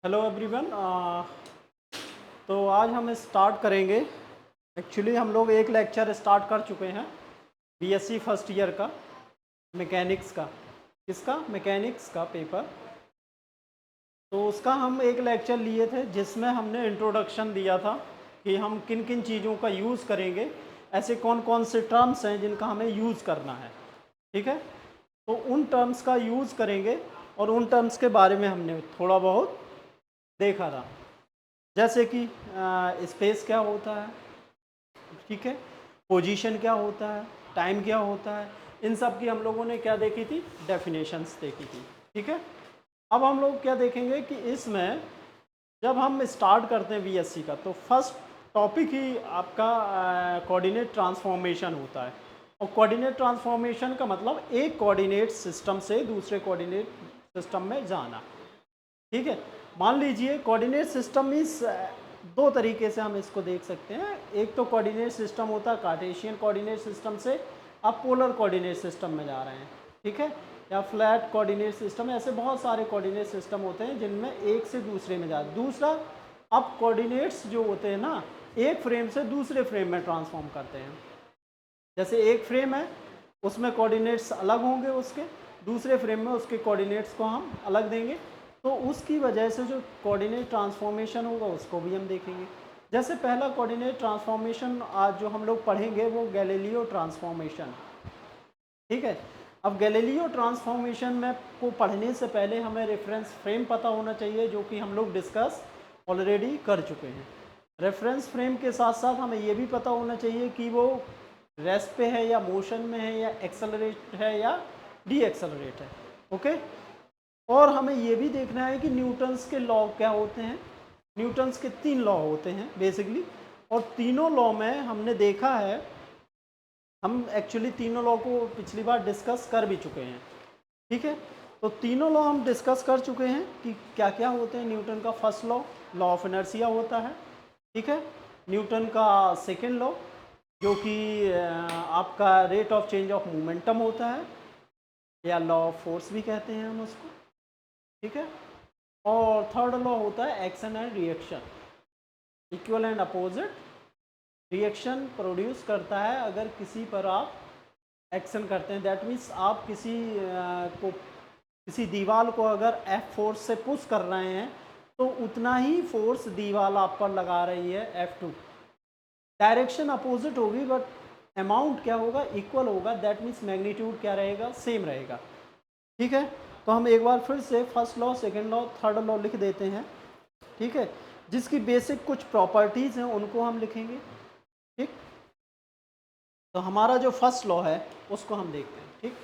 Hello everyone. तो आज हम स्टार्ट करेंगे। एक्चुअली हम लोग एक लेक्चर स्टार्ट कर चुके हैं बीएससी फर्स्ट ईयर का, मैकेनिक्स का। किसका? मैकेनिक्स का पेपर। तो उसका हम एक लेक्चर लिए थे जिसमें हमने इंट्रोडक्शन दिया था कि हम किन किन चीज़ों का यूज़ करेंगे, ऐसे कौन कौन से टर्म्स हैं जिनका हमें यूज़ करना है। ठीक है, तो उन टर्म्स का यूज़ करेंगे और उन टर्म्स के बारे में हमने थोड़ा बहुत देखा था। जैसे कि स्पेस क्या होता है, ठीक है, पोजीशन क्या होता है, टाइम क्या होता है, इन सब की हम लोगों ने क्या देखी थी, डेफिनेशंस देखी थी। ठीक है, अब हम लोग क्या देखेंगे कि इसमें जब हम स्टार्ट करते हैं बीएससी का तो फर्स्ट टॉपिक ही आपका कोऑर्डिनेट ट्रांसफॉर्मेशन होता है। और कोऑर्डिनेट ट्रांसफॉर्मेशन का मतलब एक कोऑर्डिनेट सिस्टम से दूसरे कोऑर्डिनेट सिस्टम में जाना। ठीक है, मान लीजिए कोऑर्डिनेट सिस्टम इस दो तरीके से हम इसको देख सकते हैं। एक तो कोऑर्डिनेट सिस्टम होता है कार्टेशियन कोऑर्डिनेट सिस्टम से आप पोलर कोऑर्डिनेट सिस्टम में जा रहे हैं, ठीक है, या फ्लैट कोऑर्डिनेट सिस्टम। ऐसे बहुत सारे कोऑर्डिनेट सिस्टम होते हैं जिनमें एक से दूसरे में जा। दूसरा, अब कोऑर्डिनेट्स जो होते हैं ना, एक फ्रेम से दूसरे फ्रेम में ट्रांसफॉर्म करते हैं। जैसे एक फ्रेम है उसमें कोऑर्डिनेट्स अलग होंगे, उसके दूसरे फ्रेम में उसके कोऑर्डिनेट्स को हम अलग देंगे, तो उसकी वजह से जो कोऑर्डिनेट ट्रांसफॉर्मेशन होगा उसको भी हम देखेंगे। जैसे पहला कोऑर्डिनेट ट्रांसफॉर्मेशन आज जो हम लोग पढ़ेंगे वो गैलीलियो ट्रांसफॉर्मेशन। ठीक है, अब गैलीलियो ट्रांसफॉर्मेशन में को पढ़ने से पहले हमें रेफरेंस फ्रेम पता होना चाहिए, जो कि हम लोग डिस्कस ऑलरेडी कर चुके हैं। रेफरेंस फ्रेम के साथ साथ हमें ये भी पता होना चाहिए कि वो रेस्ट पे है या मोशन में है या एक्सेलरेट है या डी एक्सेलरेट है। ओके, और हमें ये भी देखना है कि न्यूटन्स के लॉ क्या होते हैं। न्यूटन्स के 3 लॉ होते हैं बेसिकली, और तीनों लॉ में हमने देखा है, हम एक्चुअली तीनों लॉ को पिछली बार डिस्कस कर भी चुके हैं। ठीक है, तो तीनों लॉ हम डिस्कस कर चुके हैं कि क्या क्या होते हैं। न्यूटन का first law, law of inertia होता है। ठीक है, न्यूटन का सेकेंड लॉ जो कि आपका rate of change of momentum होता है, या लॉ ऑफ फोर्स भी कहते हैं हम उसको। ठीक है, और थर्ड लॉ होता है action and reaction, equal and opposite reaction produce करता है अगर किसी पर आप एक्शन करते हैं। दैट मीन्स आप किसी दीवार को अगर एफ फोर्स से पुश कर रहे हैं तो उतना ही फोर्स दीवार आप पर लगा रही है F2। डायरेक्शन अपोजिट होगी बट अमाउंट क्या होगा, इक्वल होगा। दैट मीन्स मैग्नीट्यूड क्या रहेगा, सेम रहेगा। ठीक है, तो हम एक बार फिर से first law, second law, third law लिख देते हैं। ठीक है, जिसकी बेसिक कुछ प्रॉपर्टीज़ हैं उनको हम लिखेंगे। ठीक, तो हमारा जो फर्स्ट लॉ है उसको हम देखते हैं। ठीक,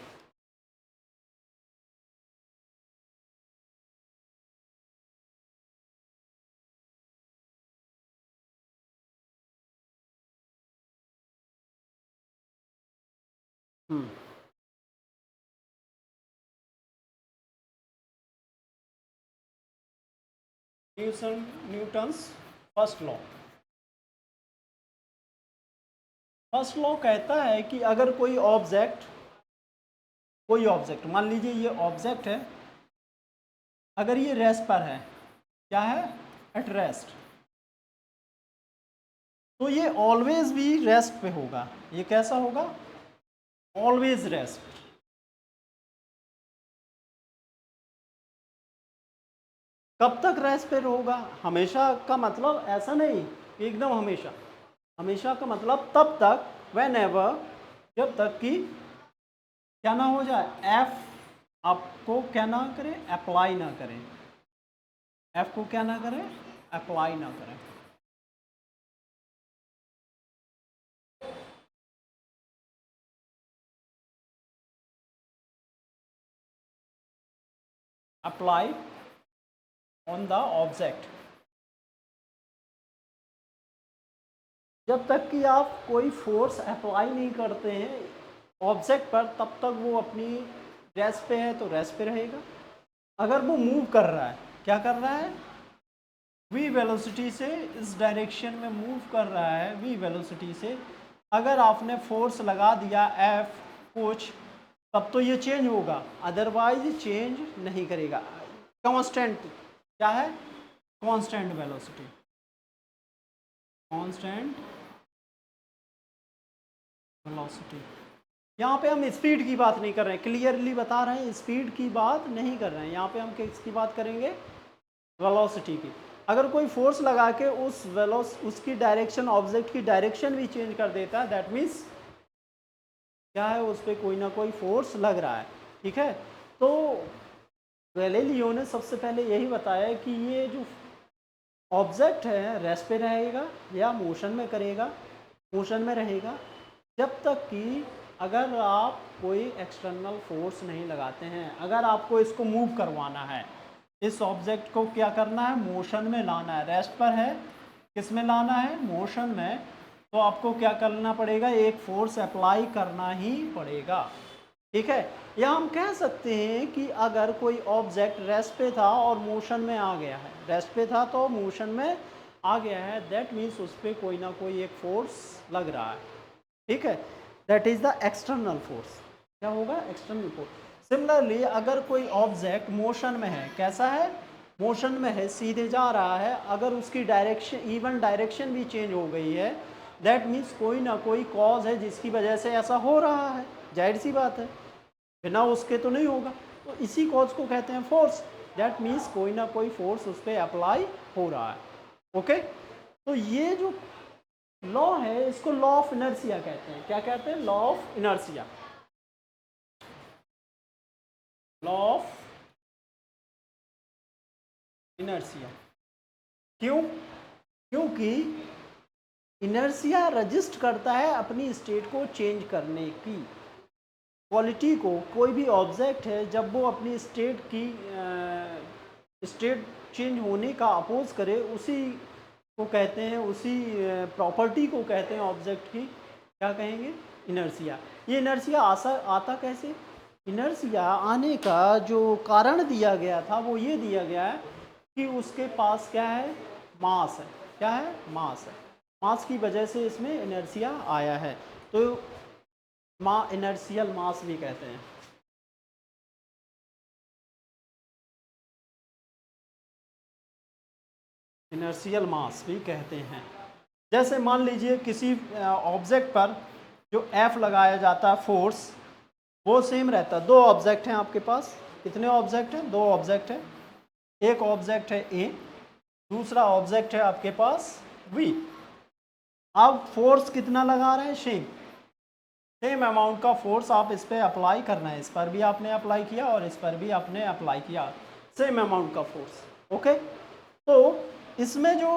Newton's first law. First law कहता है कि अगर कोई ऑब्जेक्ट मान लीजिए ये ऑब्जेक्ट है, अगर ये रेस्ट पर है, क्या है, एट रेस्ट, तो ये ऑलवेज भी रेस्ट पे होगा। ये कैसा होगा, ऑलवेज रेस्ट। कब तक रेस्ट पे होगा, हमेशा का मतलब ऐसा नहीं कि एकदम हमेशा। हमेशा का मतलब तब तक, वेन एवर, जब तक कि क्या ना हो जाए, एफ आपको क्या ना करें, अप्लाई ना करें। एफ को क्या ना करें, अप्लाई ना करें। Apply on the object. जब तक कि आप कोई फोर्स अप्लाई नहीं करते हैं ऑब्जेक्ट पर, तब तक वो अपनी रेस्ट पे है तो रेस्ट पे रहेगा। अगर वो मूव कर रहा है, क्या कर रहा है, वी वेलोसिटी से इस डायरेक्शन में मूव कर रहा है, वी वेलोसिटी से, अगर आपने फोर्स लगा दिया एफ कुछ, तब तो ये चेंज होगा, अदरवाइज चेंज नहीं करेगा। कांस्टेंट क्या है, कांस्टेंट वेलोसिटी, कांस्टेंट वेलोसिटी। यहाँ पे हम स्पीड की बात नहीं कर रहे हैं, क्लियरली बता रहे हैं, स्पीड की बात नहीं कर रहे हैं। यहाँ पे हम किसकी बात करेंगे? वेलोसिटी की। अगर कोई फोर्स लगा के उसकी डायरेक्शन, ऑब्जेक्ट की डायरेक्शन भी चेंज कर देता है, दैट मीन्स क्या है, उस पर कोई ना कोई फोर्स लग रहा है। ठीक है, तो गैलीलियो ने सबसे पहले यही बताया कि ये जो ऑब्जेक्ट है रेस्ट पे रहेगा या मोशन में करेगा, मोशन में रहेगा जब तक कि अगर आप कोई एक्सटर्नल फोर्स नहीं लगाते हैं। अगर आपको इसको मूव करवाना है, इस ऑब्जेक्ट को क्या करना है, मोशन में लाना है, रेस्ट पर है, किस में लाना है, मोशन में, तो आपको क्या करना पड़ेगा, एक फोर्स अप्लाई करना ही पड़ेगा। ठीक है, या हम कह सकते हैं कि अगर कोई ऑब्जेक्ट रेस्ट पे था और मोशन में आ गया है, रेस्ट पे था तो मोशन में आ गया है, दैट मीन्स उस पर कोई ना कोई एक फोर्स लग रहा है। ठीक है, that is the external force. क्या होगा, एक्सटर्नल फोर्स। सिमिलरली अगर कोई ऑब्जेक्ट मोशन में है, कैसा है, मोशन में है, सीधे जा रहा है, अगर उसकी डायरेक्शन, इवन डायरेक्शन भी चेंज हो गई है, दैट मीन्स कोई ना कोई कॉज है जिसकी वजह से ऐसा हो रहा है। जाहिर सी बात है, बिना उसके तो नहीं होगा। तो इसी कॉज को कहते हैं फोर्स। दैट मीन्स कोई ना कोई फोर्स उस पर अप्लाई हो रहा है। ओके, तो ये जो लॉ है इसको लॉ ऑफ इनर्शिया कहते हैं। क्या कहते हैं, law of inertia, law of inertia. क्यों? क्योंकि इनर्शिया रजिस्ट करता है अपनी स्टेट को चेंज करने की क्वालिटी को। कोई भी ऑब्जेक्ट है जब वो अपनी स्टेट की स्टेट चेंज होने का अपोज करे, उसी को कहते हैं, उसी प्रॉपर्टी को कहते हैं ऑब्जेक्ट की, क्या कहेंगे, इनर्शिया। ये इनर्शिया आता कैसे? इनर्शिया आने का जो कारण दिया गया था वो ये दिया गया है कि उसके पास क्या है, मास है। क्या है, मास है। मास की वजह से इसमें इनर्शिया आया है, तो इनर्शियल मास भी कहते हैं। इनर्शियल मास भी कहते हैं। जैसे मान लीजिए किसी ऑब्जेक्ट पर जो F लगाया जाता है फोर्स, वो सेम रहता है। दो ऑब्जेक्ट हैं आपके पास, कितने ऑब्जेक्ट हैं, दो ऑब्जेक्ट हैं। एक ऑब्जेक्ट है A, दूसरा ऑब्जेक्ट है आपके पास V। अब फोर्स कितना लगा रहे हैं, सेम अमाउंट का फोर्स आप इस पर अप्लाई करना है। इस पर भी आपने अप्लाई किया और इस पर भी आपने अप्लाई किया, सेम अमाउंट का फोर्स। ओके, तो इसमें जो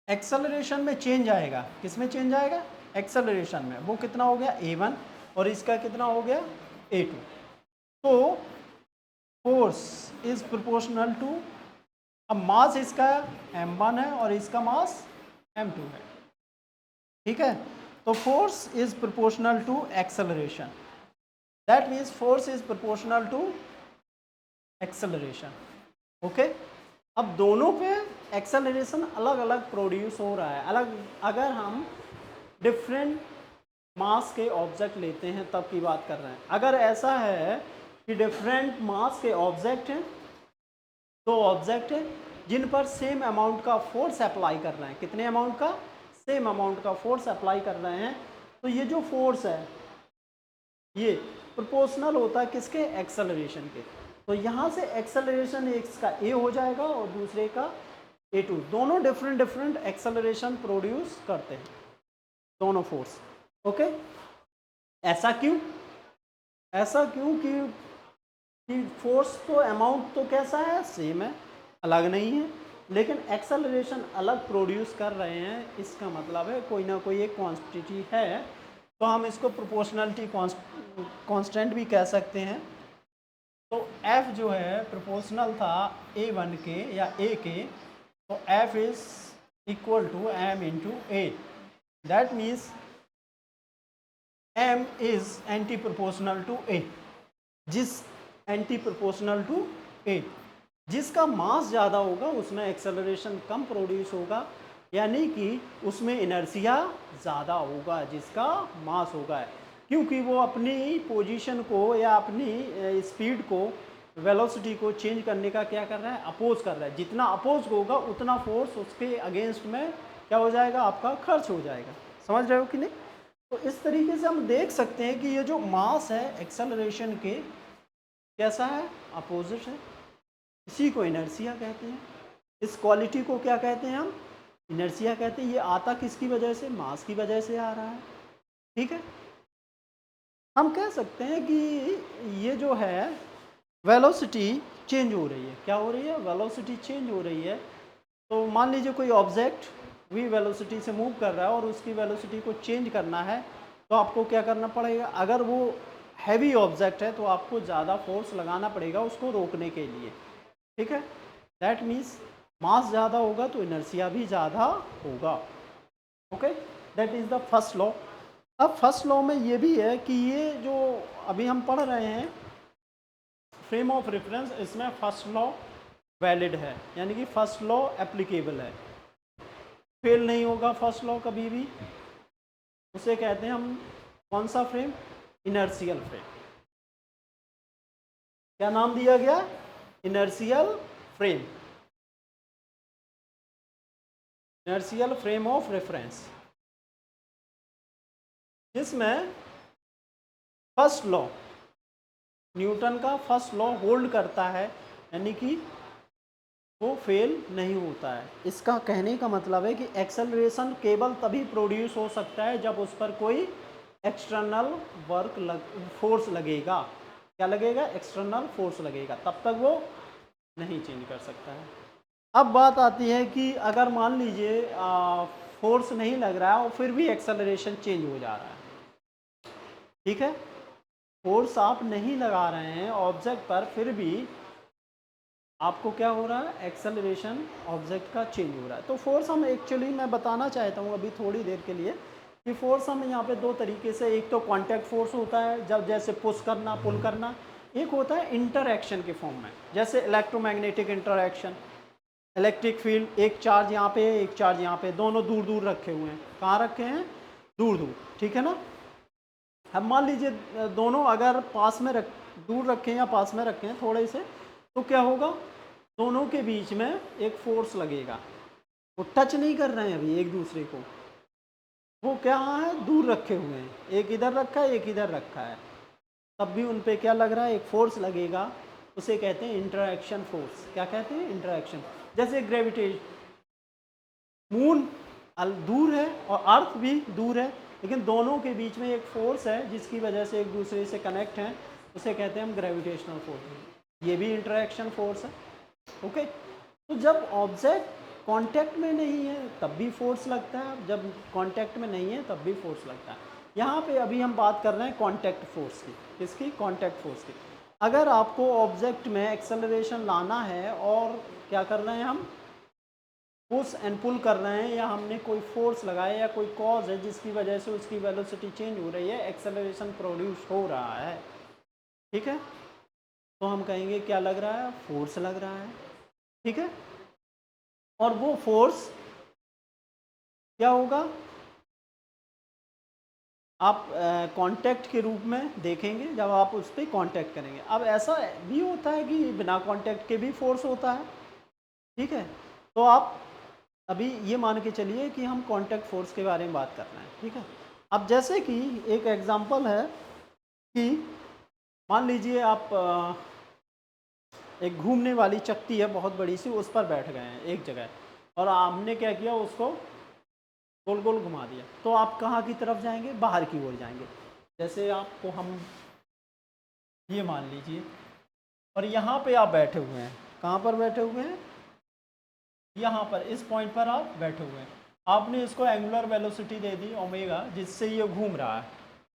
एक्सेलरेशन में चेंज आएगा, किस में चेंज आएगा, एक्सेलरेशन में, वो कितना हो गया A1 और इसका कितना हो गया A2। तो फोर्स इज प्रोपोर्शनल टू, अब मास इसका m1 है और इसका मास m2 है। ठीक है, तो force is proportional to acceleration, that means force is proportional to acceleration. Okay, अब दोनों पे एक्सेलरेशन अलग अलग प्रोड्यूस हो रहा है, अलग। अगर हम डिफरेंट मास के ऑब्जेक्ट लेते हैं तब की बात कर रहे हैं। अगर ऐसा है कि डिफरेंट मास के ऑब्जेक्ट हैं, दो ऑब्जेक्ट हैं जिन पर सेम अमाउंट का फोर्स अप्लाई कर रहे हैं, कितने अमाउंट का, सेम अमाउंट का फोर्स अप्लाई कर रहे हैं, तो ये जो फोर्स है ये प्रोपोर्शनल होता है किसके, एक्सेलरेशन के। तो यहाँ से एक्सेलरेशन एक का ए हो जाएगा और दूसरे का A2। दोनों डिफरेंट डिफरेंट एक्सेलरेशन प्रोड्यूस करते हैं, दोनों फोर्स। ओके, ऐसा क्यों, ऐसा क्यों कि फोर्स तो अमाउंट तो कैसा है, सेम है, अलग नहीं है, लेकिन एक्सेलरेशन अलग प्रोड्यूस कर रहे हैं। इसका मतलब है कोई ना कोई एक क्वांटिटी है, तो हम इसको प्रोपोर्शनलिटी कांस्टेंट भी कह सकते हैं। तो F जो है प्रोपोर्शनल था A1 के या A के, तो F is equal to M into A। That means M is anti proportional to A, जिस एंटी प्रोपोर्शनल टू A, जिसका मास ज़्यादा होगा उसमें एक्सेलरेशन कम प्रोड्यूस होगा, यानी कि उसमें इनर्शिया ज़्यादा होगा जिसका मास होगा, क्योंकि वो अपनी पोजीशन को या अपनी स्पीड को वेलोसिटी को चेंज करने का क्या कर रहा है, अपोज कर रहा है। जितना अपोज होगा उतना फोर्स उसके अगेंस्ट में क्या हो जाएगा, आपका खर्च हो जाएगा। समझ रहे हो कि नहीं? तो इस तरीके से हम देख सकते हैं कि ये जो मास है एक्सेलरेशन के कैसा है, अपोजिट है। इसी को इनर्शिया कहते हैं। इस क्वालिटी को क्या कहते हैं हम, इनर्शिया कहते हैं। ये आता किसकी वजह से, मास की वजह से आ रहा है। ठीक है, हम कह सकते हैं कि ये जो है वेलोसिटी चेंज हो रही है। क्या हो रही है, वेलोसिटी चेंज हो रही है। तो मान लीजिए कोई ऑब्जेक्ट वी वेलोसिटी से मूव कर रहा है और उसकी वेलोसिटी को चेंज करना है, तो आपको क्या करना पड़ेगा, अगर वो हैवी ऑब्जेक्ट है तो आपको ज़्यादा फोर्स लगाना पड़ेगा उसको रोकने के लिए। ठीक है, दैट मीन्स मास ज़्यादा होगा तो इनर्शिया भी ज़्यादा होगा। Okay, that is the first law. अब फर्स्ट लॉ में ये भी है कि ये जो अभी हम पढ़ रहे हैं फ्रेम ऑफ रेफरेंस, इसमें फर्स्ट लॉ वैलिड है, यानी कि फर्स्ट लॉ एप्लीकेबल है, फेल नहीं होगा फर्स्ट लॉ कभी भी। उसे कहते हैं हम कौन सा फ्रेम, इनर्शियल फ्रेम। क्या नाम दिया गया, inertial frame, inertial frame of reference, जिसमें फर्स्ट लॉ, न्यूटन का फर्स्ट लॉ होल्ड करता है, यानी कि वो फेल नहीं होता है। इसका कहने का मतलब है कि एक्सेलरेशन केवल तभी प्रोड्यूस हो सकता है जब उस पर कोई एक्सटर्नल फोर्स लगेगा। क्या लगेगा, एक्सटर्नल फोर्स लगेगा, तब तक वो नहीं चेंज कर सकता है। अब बात आती है कि अगर मान लीजिए फोर्स नहीं लग रहा है और फिर भी एक्सेलरेशन चेंज हो जा रहा है। ठीक है, फोर्स आप नहीं लगा रहे हैं ऑब्जेक्ट पर, फिर भी आपको क्या हो रहा है, एक्सेलरेशन ऑब्जेक्ट का चेंज हो रहा है। तो फोर्स हम एक्चुअली मैं बताना चाहता हूँ अभी थोड़ी देर के लिए कि फोर्स हम यहाँ पे दो तरीके से, एक तो कांटेक्ट फोर्स होता है जब जैसे पुश करना पुल करना, एक होता है इंटरएक्शन के फॉर्म में, जैसे इलेक्ट्रोमैग्नेटिक इंटरएक्शन, इलेक्ट्रिक फील्ड, एक चार्ज यहाँ पे है एक चार्ज यहाँ पे, दोनों दूर दूर रखे हुए हैं। कहाँ रखे हैं, दूर दूर। ठीक है ना, हम मान लीजिए दोनों अगर पास में दूर रखें या पास में रखें थोड़े से, तो क्या होगा, दोनों के बीच में एक फोर्स लगेगा। वो टच नहीं कर रहे हैं अभी एक दूसरे को, वो क्या है, दूर रखे हुए हैं, एक इधर रखा है एक इधर रखा है, तब भी उन पे क्या लग रहा है, एक फोर्स लगेगा। उसे कहते हैं इंटरएक्शन फोर्स। क्या कहते हैं, इंटरएक्शन। जैसे ग्रेविटेशन, मून दूर है और अर्थ भी दूर है, लेकिन दोनों के बीच में एक फोर्स है जिसकी वजह से एक दूसरे से कनेक्ट हैं, उसे कहते हैं हम ग्रेविटेशनल फोर्स। ये भी इंटरएक्शन फोर्स है। ओके, तो जब ऑब्जेक्ट कांटेक्ट में नहीं है तब भी फोर्स लगता है, जब कांटेक्ट में नहीं है तब भी फोर्स लगता है। यहाँ पे अभी हम बात कर रहे हैं कांटेक्ट फोर्स की, किसकी, कांटेक्ट फोर्स की। अगर आपको ऑब्जेक्ट में एक्सेलरेशन लाना है और क्या कर रहे हैं हम, पुश एंड पुल कर रहे हैं, या हमने कोई फोर्स लगाया या कोई कॉज है जिसकी वजह से उसकी वेलोसिटी चेंज हो रही है, एक्सेलरेशन प्रोड्यूस हो रहा है। ठीक है, तो हम कहेंगे क्या लग रहा है, फोर्स लग रहा है। ठीक है, और वो फोर्स क्या होगा, आप कांटेक्ट के रूप में देखेंगे जब आप उस पर कांटेक्ट करेंगे। अब ऐसा भी होता है कि बिना कांटेक्ट के भी फोर्स होता है। ठीक है, तो आप अभी ये मान के चलिए कि हम कांटेक्ट फोर्स के बारे में बात कर रहे हैं। ठीक है, अब जैसे कि एक एग्जांपल है कि मान लीजिए आप एक घूमने वाली चक्की है बहुत बड़ी सी, उस पर बैठ गए हैं एक जगह, और हमने क्या किया, उसको गोल गोल घुमा दिया, तो आप कहाँ की तरफ जाएंगे, बाहर की ओर जाएंगे। जैसे आपको हम ये मान लीजिए, और यहाँ पे आप बैठे हुए हैं, कहाँ पर बैठे हुए हैं, यहाँ पर इस पॉइंट पर आप बैठे हुए हैं। आपने इसको एंगुलर वेलोसिटी दे दी ओमेगा, जिससे ये घूम रहा है।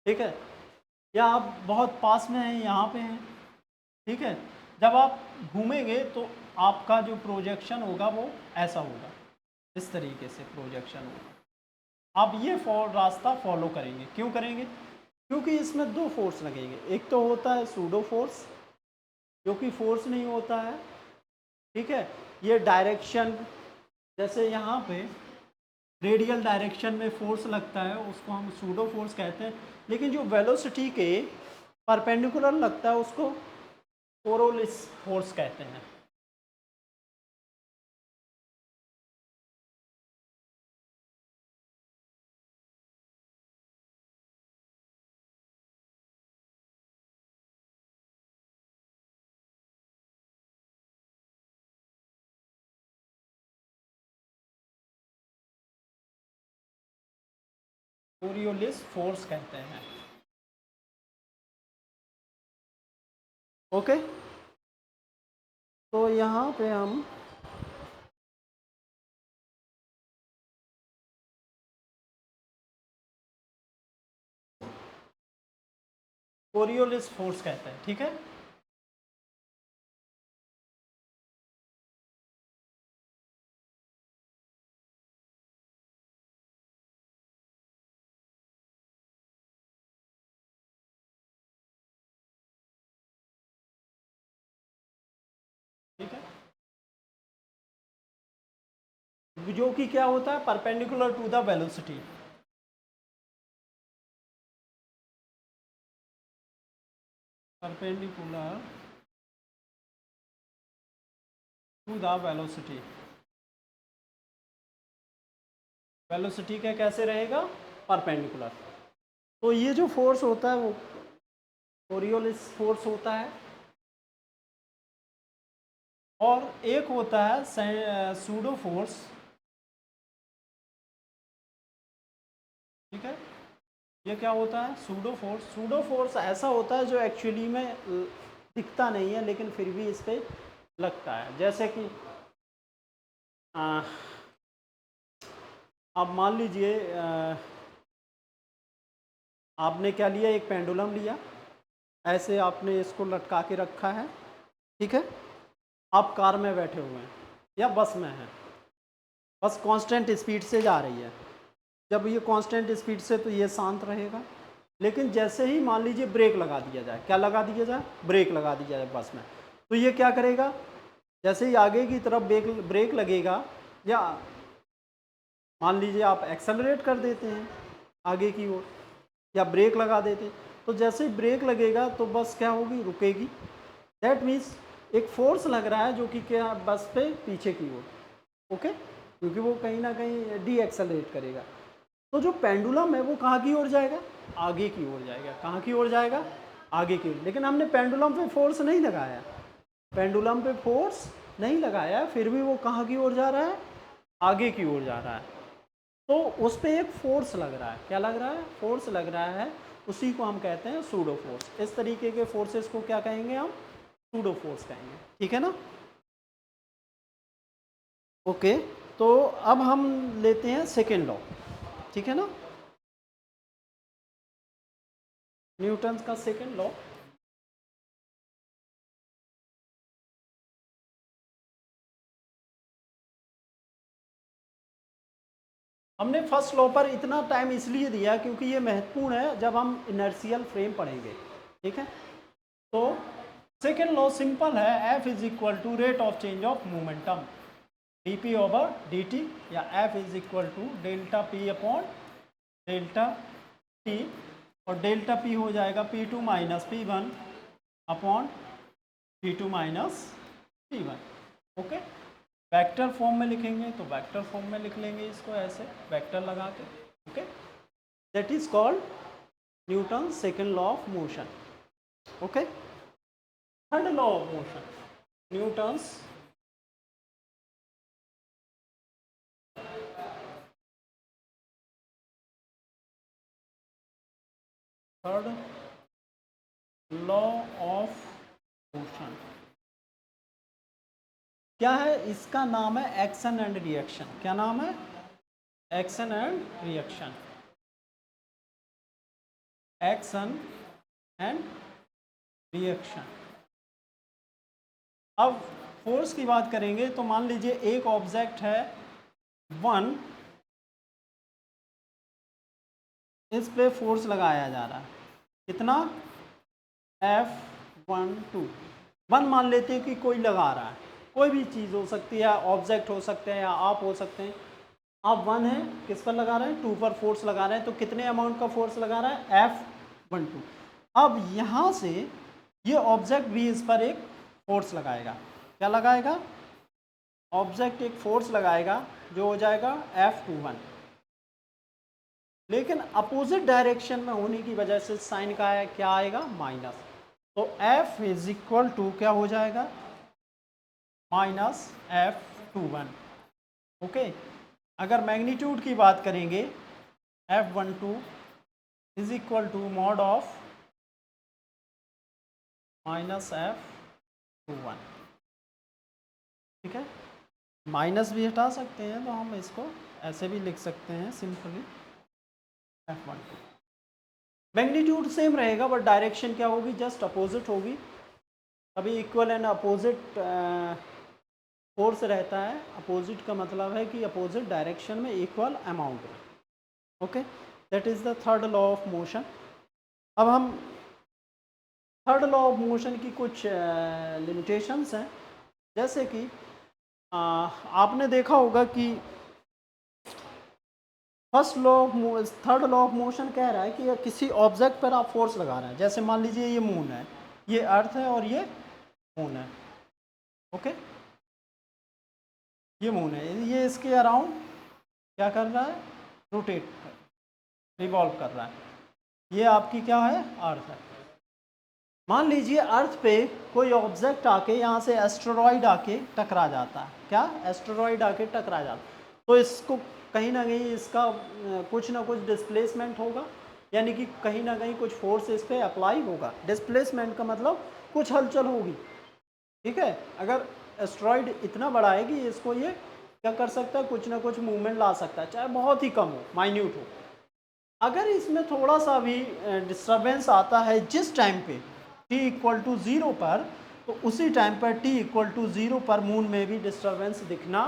ठीक है, या आप बहुत पास में हैं, यहाँ पे हैं। ठीक है, जब आप घूमेंगे तो आपका जो प्रोजेक्शन होगा वो ऐसा होगा, इस तरीके से प्रोजेक्शन होगा। आप ये रास्ता फॉलो करेंगे, क्यों करेंगे, क्योंकि इसमें दो फोर्स लगेंगे। एक तो होता है सूडो फोर्स, जो कि फोर्स नहीं होता है। ठीक है, ये डायरेक्शन, जैसे यहाँ पे रेडियल डायरेक्शन में फोर्स लगता है, उसको हम सूडो फोर्स कहते हैं। लेकिन जो वेलोसिटी के परपेंडिकुलर लगता है उसको कोरियोलिस फोर्स कहते हैं। कोरियोलिस फोर्स कहते हैं। ओके, तो यहाँ पे हम कोरियोलिस फोर्स कहते हैं, ठीक है। ठीक है, जो कि क्या होता है, perpendicular to the velocity. Perpendicular to the velocity. Velocity का कैसे रहेगा, परपेंडिकुलर। तो ये जो फोर्स होता है वो कोरियोलिस फोर्स होता है, और एक होता है सूडो फोर्स। ठीक है, ये क्या होता है, सूडो फोर्स। सूडो फोर्स ऐसा होता है जो एक्चुअली में दिखता नहीं है लेकिन फिर भी इस पे लगता है। जैसे कि आप मान लीजिए आपने क्या लिया, एक पेंडुलम लिया, ऐसे आपने इसको लटका के रखा है। ठीक है, आप कार में बैठे हुए हैं या बस में हैं, बस कांस्टेंट स्पीड से जा रही है। जब ये कांस्टेंट स्पीड से, तो ये शांत रहेगा। लेकिन जैसे ही मान लीजिए ब्रेक लगा दिया जाए, क्या लगा दिया जाए, ब्रेक लगा दिया जाए बस में, तो ये क्या करेगा, जैसे ही आगे की तरफ ब्रेक लगेगा, या मान लीजिए आप एक्सेलरेट कर देते हैं आगे की ओर, या ब्रेक लगा देते हैं, तो जैसे ही ब्रेक लगेगा तो बस क्या होगी, रुकेगी। दैट मीन्स एक फोर्स लग रहा है जो कि क्या, बस पे पीछे की ओर। ओके, क्योंकि वो कहीं ना कहीं डी एक्सेलरेट करेगा। तो जो पेंडुलम है वो कहाँ की ओर जाएगा, आगे की ओर जाएगा। कहाँ की ओर जाएगा, आगे की ओर। लेकिन हमने पेंडुलम पे फोर्स नहीं लगाया, पेंडुलम पे फोर्स नहीं लगाया, फिर भी वो कहाँ की ओर जा रहा है, आगे की ओर जा रहा है। तो उस पर एक फोर्स लग रहा है, क्या लग रहा है, फोर्स लग रहा है। उसी को हम कहते हैं सूडो फोर्स। इस तरीके के फोर्सेस को क्या कहेंगे हम, सूडो फोर्स कहेंगे। ठीक है ना। ओके, तो अब हम लेते हैं सेकेंड लॉ। ठीक है ना, न्यूटन का सेकेंड लॉ। हमने फर्स्ट लॉ पर इतना टाइम इसलिए दिया क्योंकि ये महत्वपूर्ण है जब हम इनर्शियल फ्रेम पढ़ेंगे। ठीक है, तो सेकेंड लॉ सिंपल है, F is equal to rate of change of momentum dp over dt, या F is equal to delta p upon delta t, और डेल्टा p हो जाएगा p2 minus p1 upon p2 minus p1। Okay, vector form में लिखेंगे तो vector form में लिख लेंगे इसको ऐसे, वेक्टर लगा के। Okay, that is called Newton second law of motion. Okay, third law of motion, Newton's third law of motion क्या है, इसका नाम है एक्शन एंड रिएक्शन। क्या नाम है, action and reaction. Action and reaction. अब फोर्स की बात करेंगे तो मान लीजिए एक ऑब्जेक्ट है 1, इस पे फोर्स लगाया जा रहा है, कितना, F12। 1 मान लेते हैं कि कोई लगा रहा है, कोई भी चीज़ हो सकती है, ऑब्जेक्ट हो सकते हैं या आप हो सकते हैं। आप 1 है, किस पर लगा रहे हैं, 2 पर फोर्स लगा रहे हैं, तो कितने अमाउंट का फोर्स लगा रहा है, F12। अब यहाँ से ये ऑब्जेक्ट भी इस पर एक फोर्स लगाएगा। क्या लगाएगा? ऑब्जेक्ट एक फोर्स लगाएगा जो हो जाएगा F21, लेकिन अपोजिट डायरेक्शन में होने की वजह से साइन का है क्या आएगा? माइनस। तो F इज इक्वल टू क्या हो जाएगा? Minus F21। ओके, अगर मैग्नीट्यूड की बात करेंगे F12 is equal to mod of minus F21। ठीक है, माइनस भी हटा सकते हैं तो हम इसको ऐसे भी लिख सकते हैं सिंपली F12। मैग्नीट्यूड सेम रहेगा बट डायरेक्शन क्या होगी? जस्ट अपोजिट होगी। अभी इक्वल एंड अपोजिट फोर्स रहता है। अपोजिट का मतलब है कि अपोजिट डायरेक्शन में इक्वल अमाउंट में। Okay, that is the third law of motion. अब हम थर्ड लॉ ऑफ मोशन की कुछ लिमिटेशंस हैं, जैसे कि आपने देखा होगा कि first law of third law of motion कह रहा है कि किसी ऑब्जेक्ट पर आप फोर्स लगा रहे हैं। जैसे मान लीजिए ये मून है, ये अर्थ है और ये मून है। ओके, ये मून है, ये इसके अराउंड क्या कर रहा है? रोटेट, रिवॉल्व कर रहा है। ये आपकी क्या है? अर्थ है। मान लीजिए अर्थ पे कोई ऑब्जेक्ट आके यहाँ से एस्टेरॉयड आके टकरा जाता है। क्या? एस्टेरॉयड आके टकरा जाता है, तो इसको कहीं ना कहीं इसका कुछ ना कुछ डिस्प्लेसमेंट होगा, यानी कि कहीं ना कहीं कुछ फोर्स इस पर अप्लाई होगा। डिस्प्लेसमेंट का मतलब कुछ हलचल होगी। ठीक है, अगर एस्टेरॉयड इतना बड़ा है कि इसको ये क्या कर सकता है? कुछ ना कुछ मूवमेंट ला सकता है, चाहे बहुत ही कम हो, माइन्यूट हो। अगर इसमें थोड़ा सा भी डिस्टर्बेंस आता है जिस टाइम पे t इक्वल टू 0 पर, तो उसी टाइम पर t इक्वल टू 0 पर मून में भी डिस्टर्बेंस दिखना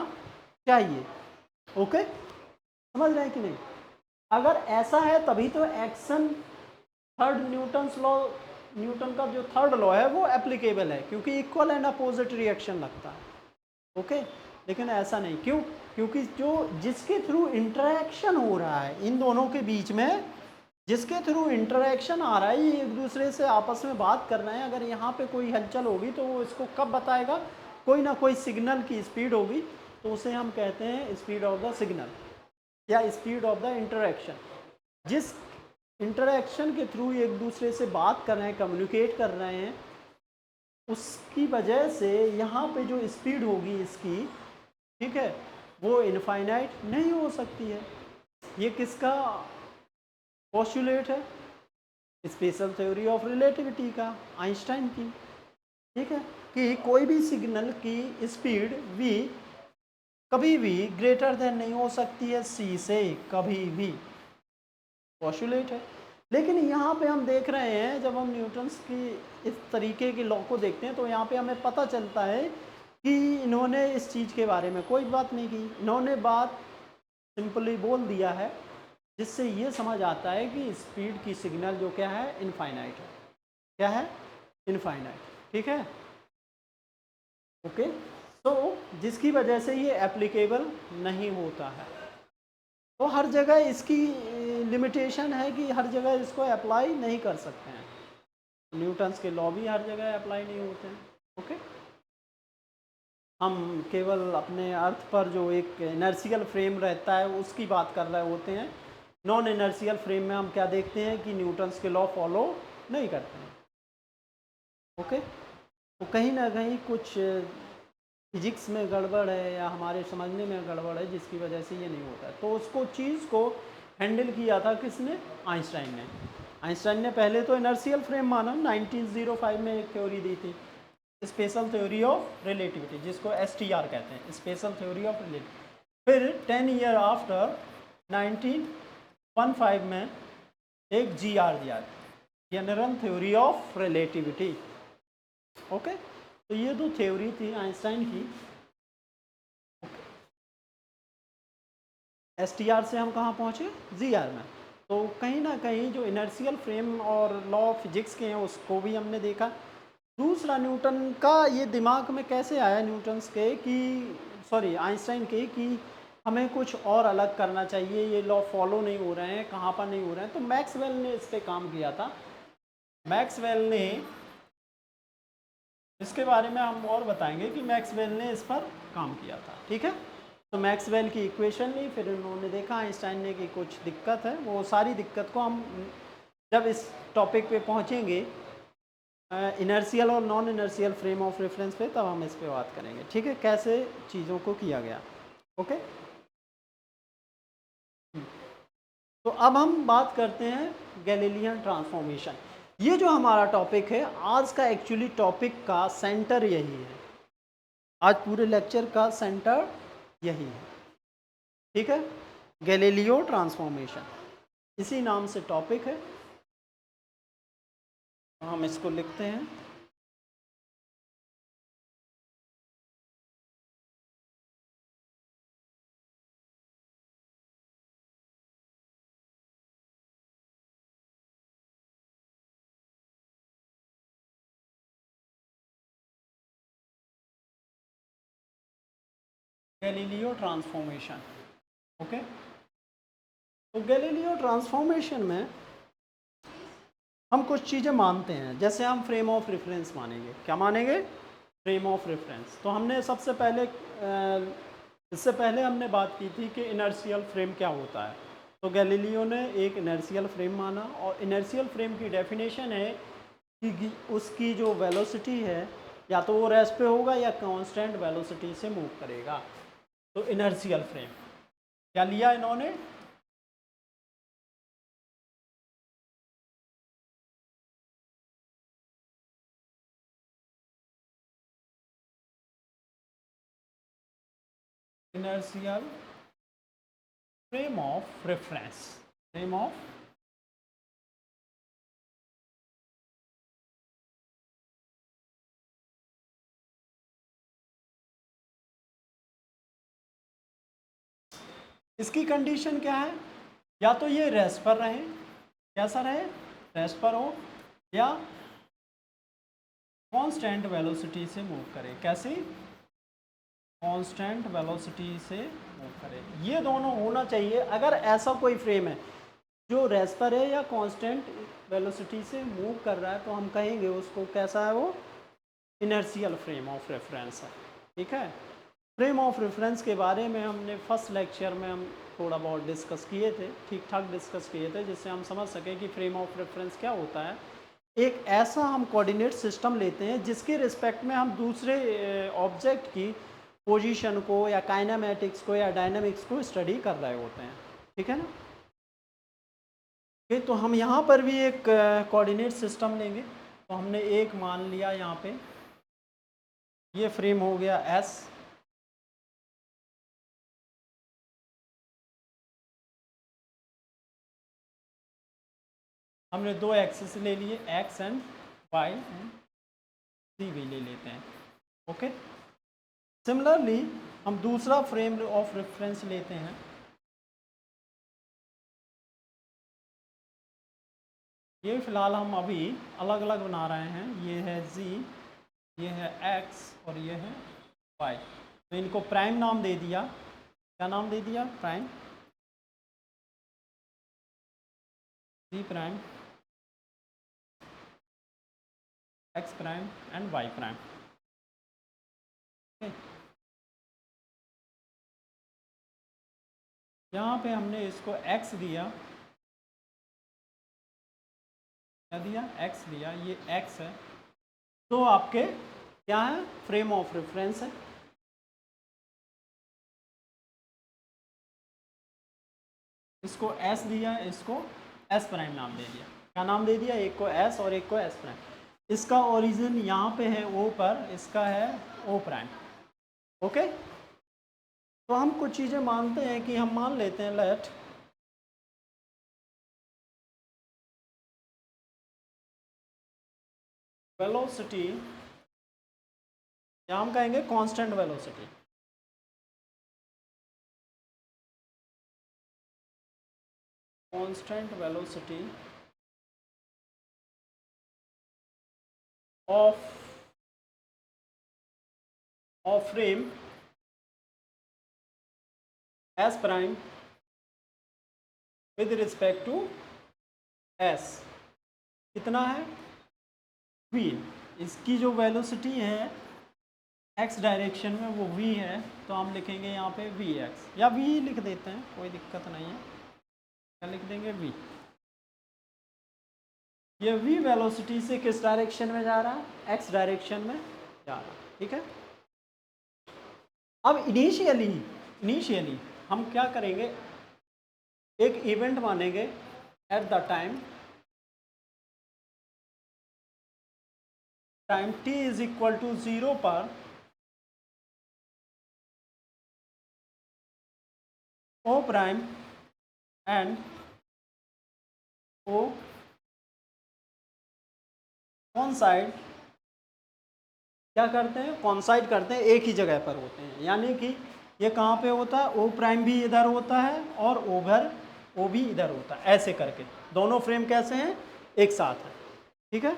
चाहिए। ओके, समझ रहे हैं कि नहीं? अगर ऐसा है तभी तो एक्शन थर्ड न्यूटन का जो थर्ड लॉ है वो एप्लीकेबल है, क्योंकि इक्वल एंड अपोजिट रिएक्शन लगता है। ओके, लेकिन ऐसा नहीं। क्यों? क्योंकि जो जिसके थ्रू इंटरेक्शन हो रहा है इन दोनों के बीच में, जिसके थ्रू इंटरेक्शन आ रहा है, ये एक दूसरे से आपस में बात कर रहे हैं, अगर यहाँ पे कोई हलचल होगी तो वो इसको कब बताएगा? कोई ना कोई सिग्नल की स्पीड होगी, तो उसे हम कहते हैं स्पीड ऑफ द सिग्नल या स्पीड ऑफ द इंटरेक्शन। जिस इंटरेक्शन के थ्रू एक दूसरे से बात कर रहे हैं, कम्युनिकेट कर रहे हैं, उसकी वजह से यहाँ पे जो स्पीड होगी इसकी, ठीक है, वो इनफाइनाइट नहीं हो सकती है। ये किसका पोस्टुलेट है? स्पेशल थ्योरी ऑफ रिलेटिविटी का, आइंस्टाइन की। ठीक है, कि कोई भी सिग्नल की स्पीड v कभी भी ग्रेटर देन नहीं हो सकती है c से, कभी भी। पोस्टुलेट है। लेकिन यहाँ पे हम देख रहे हैं, जब हम न्यूटन्स की इस तरीके के लॉ को देखते हैं तो यहाँ पे हमें पता चलता है कि इन्होंने इस चीज़ के बारे में कोई बात नहीं की। इन्होंने बात सिंपली बोल दिया है, जिससे ये समझ आता है कि स्पीड की सिग्नल जो क्या है? इनफाइनाइट है। क्या है? इनफाइनाइट। ठीक है, ओके। तो जिसकी वजह से ये एप्लीकेबल नहीं होता है। तो हर जगह इसकी लिमिटेशन है कि हर जगह इसको अप्लाई नहीं कर सकते हैं। न्यूटन्स के लॉ भी हर जगह अप्लाई नहीं होते हैं। ओके, हम केवल अपने अर्थ पर जो एक इनर्शियल फ्रेम रहता है उसकी बात कर रहे होते हैं। नॉन इनर्शियल फ्रेम में हम क्या देखते हैं कि न्यूटन्स के लॉ फॉलो नहीं करते हैं। ओके, तो कहीं ना कहीं कुछ फिजिक्स में गड़बड़ है या हमारे समझने में गड़बड़ है, जिसकी वजह से ये नहीं होता है। तो उसको चीज़ को हैंडल किया था किसने? आइंस्टाइन ने। आइंस्टाइन ने पहले तो इनर्शियल फ्रेम माना, 1905 में एक थ्योरी दी थी, स्पेशल थ्योरी ऑफ रिलेटिविटी, जिसको STR कहते हैं, स्पेशल थ्योरी ऑफ रिलेटिविटी। फिर 10 ईयर आफ्टर 1915 में एक GR दिया, general theory of relativity. Okay, तो ये दो थ्योरी थी आइंस्टाइन की। STR से हम कहाँ पहुँचे? GR में। तो कहीं ना कहीं जो इनर्शियल फ्रेम और लॉ ऑफ फिजिक्स के हैं उसको भी हमने देखा। दूसरा, न्यूटन का ये दिमाग में कैसे आया, न्यूटन्स के कि सॉरी आइंस्टाइन के, कि हमें कुछ और अलग करना चाहिए, ये लॉ फॉलो नहीं हो रहे हैं, कहाँ पर नहीं हो रहे हैं। तो मैक्सवेल ने इस पर काम किया था। मैक्सवेल ने इसके बारे में हम और बताएंगे कि मैक्सवेल ने इस पर काम किया था। ठीक है, तो मैक्सवेल की इक्वेशन ली, फिर उन्होंने देखा आइंस्टाइन ने कि कुछ दिक्कत है, वो सारी दिक्कत को हम जब इस टॉपिक पे पहुंचेंगे इनर्शियल और non inertial frame of reference पे, तब हम इस पे बात करेंगे। ठीक है, कैसे चीज़ों को किया गया। ओके, तो अब हम बात करते हैं गैलीलियन ट्रांसफॉर्मेशन। ये जो हमारा टॉपिक है आज का, एक्चुअली टॉपिक का सेंटर यही है, आज पूरे लेक्चर का सेंटर यही है। ठीक है, गैलीलियो ट्रांसफॉर्मेशन इसी नाम से टॉपिक है, तो हम इसको लिखते हैं। Galileo transformation. ओके, तो गैलीलियो ट्रांसफॉर्मेशन में हम कुछ चीज़ें मानते हैं, जैसे हम फ्रेम ऑफ रेफरेंस मानेंगे। क्या मानेंगे? Frame of reference. तो हमने सबसे पहले इससे पहले हमने बात की थी कि इनर्शियल फ्रेम क्या होता है। तो गैलीलियो ने एक इनर्शियल फ्रेम माना, और इनर्शियल फ्रेम की डेफिनेशन है कि उसकी जो वेलोसिटी है या तो वो रेस्ट पे होगा या कांस्टेंट वेलोसिटी से मूव करेगा। तो इनर्शियल फ्रेम क्या लिया इन्होंने? Inertial frame of reference. Frame of इसकी कंडीशन क्या है? या तो ये रेस्ट पर रहे, कैसा रहे? रेस्ट पर हो, या कांस्टेंट वेलोसिटी से मूव करे। कैसे? कांस्टेंट वेलोसिटी से मूव करे। ये दोनों होना चाहिए। अगर ऐसा कोई फ्रेम है जो रेस्ट पर है या कांस्टेंट वेलोसिटी से मूव कर रहा है, तो हम कहेंगे उसको कैसा है, वो इनर्शियल फ्रेम ऑफ रेफरेंस है। ठीक है, फ्रेम ऑफ रेफरेंस के बारे में हमने फर्स्ट लेक्चर में हम थोड़ा बहुत डिस्कस किए थे, ठीक ठाक डिस्कस किए थे, जिससे हम समझ सकें कि फ्रेम ऑफ रेफरेंस क्या होता है। एक ऐसा हम कोऑर्डिनेट सिस्टम लेते हैं जिसके रिस्पेक्ट में हम दूसरे ऑब्जेक्ट की पोजीशन को या काइनेमेटिक्स को या डायनामिक्स को स्टडी कर रहे होते हैं। ठीक है ना? तो हम यहाँ पर भी एक कोऑर्डिनेट सिस्टम लेंगे। तो हमने एक मान लिया, यहाँ पे ये फ्रेम हो गया एस। हमने दो एक्सिस ले लिए, एक्स एंड वाई एंड सी भी ले लेते हैं। ओके, सिमिलरली हम दूसरा फ्रेम ऑफ रेफरेंस लेते हैं। ये फिलहाल हम अभी अलग अलग बना रहे हैं। ये है जी, ये है एक्स और ये है वाई। तो इनको प्राइम नाम दे दिया। क्या नाम दे दिया? Prime. G prime, X prime and Y prime. यहाँ पे हमने इसको x दिया। क्या दिया? x दिया। ये x है, तो आपके क्या है? फ्रेम ऑफ रेफरेंस है। इसको s दिया, इसको s प्राइम नाम दे दिया। क्या नाम दे दिया? एक को s और एक को s प्राइम। इसका ओरिजिन यहाँ पे है O पर, इसका है O प्राइम। ओके, तो हम कुछ चीज़ें मानते हैं कि हम मान लेते हैं लेट वेलोसिटी, या हम कहेंगे constant velocity. Constant velocity of frame s prime with respect to s कितना है? v। इसकी जो वेलोसिटी है एक्स डायरेक्शन में वो v है, तो हम लिखेंगे यहाँ पे vx, या v लिख देते हैं, कोई दिक्कत नहीं है, क्या लिख देंगे v। ये v वेलोसिटी से किस डायरेक्शन में जा रहा है, x डायरेक्शन में जा रहा है, ठीक है। अब इनिशियली हम क्या करेंगे, एक इवेंट मानेंगे at the time t is equal to 0 पर O prime and O coincide क्या करते हैं, कॉन्साइड करते हैं, एक ही जगह पर होते हैं, यानी कि ये कहाँ पे होता है, O प्राइम भी इधर होता है और O भी इधर होता है, ऐसे करके दोनों फ्रेम कैसे हैं, एक साथ है, ठीक है।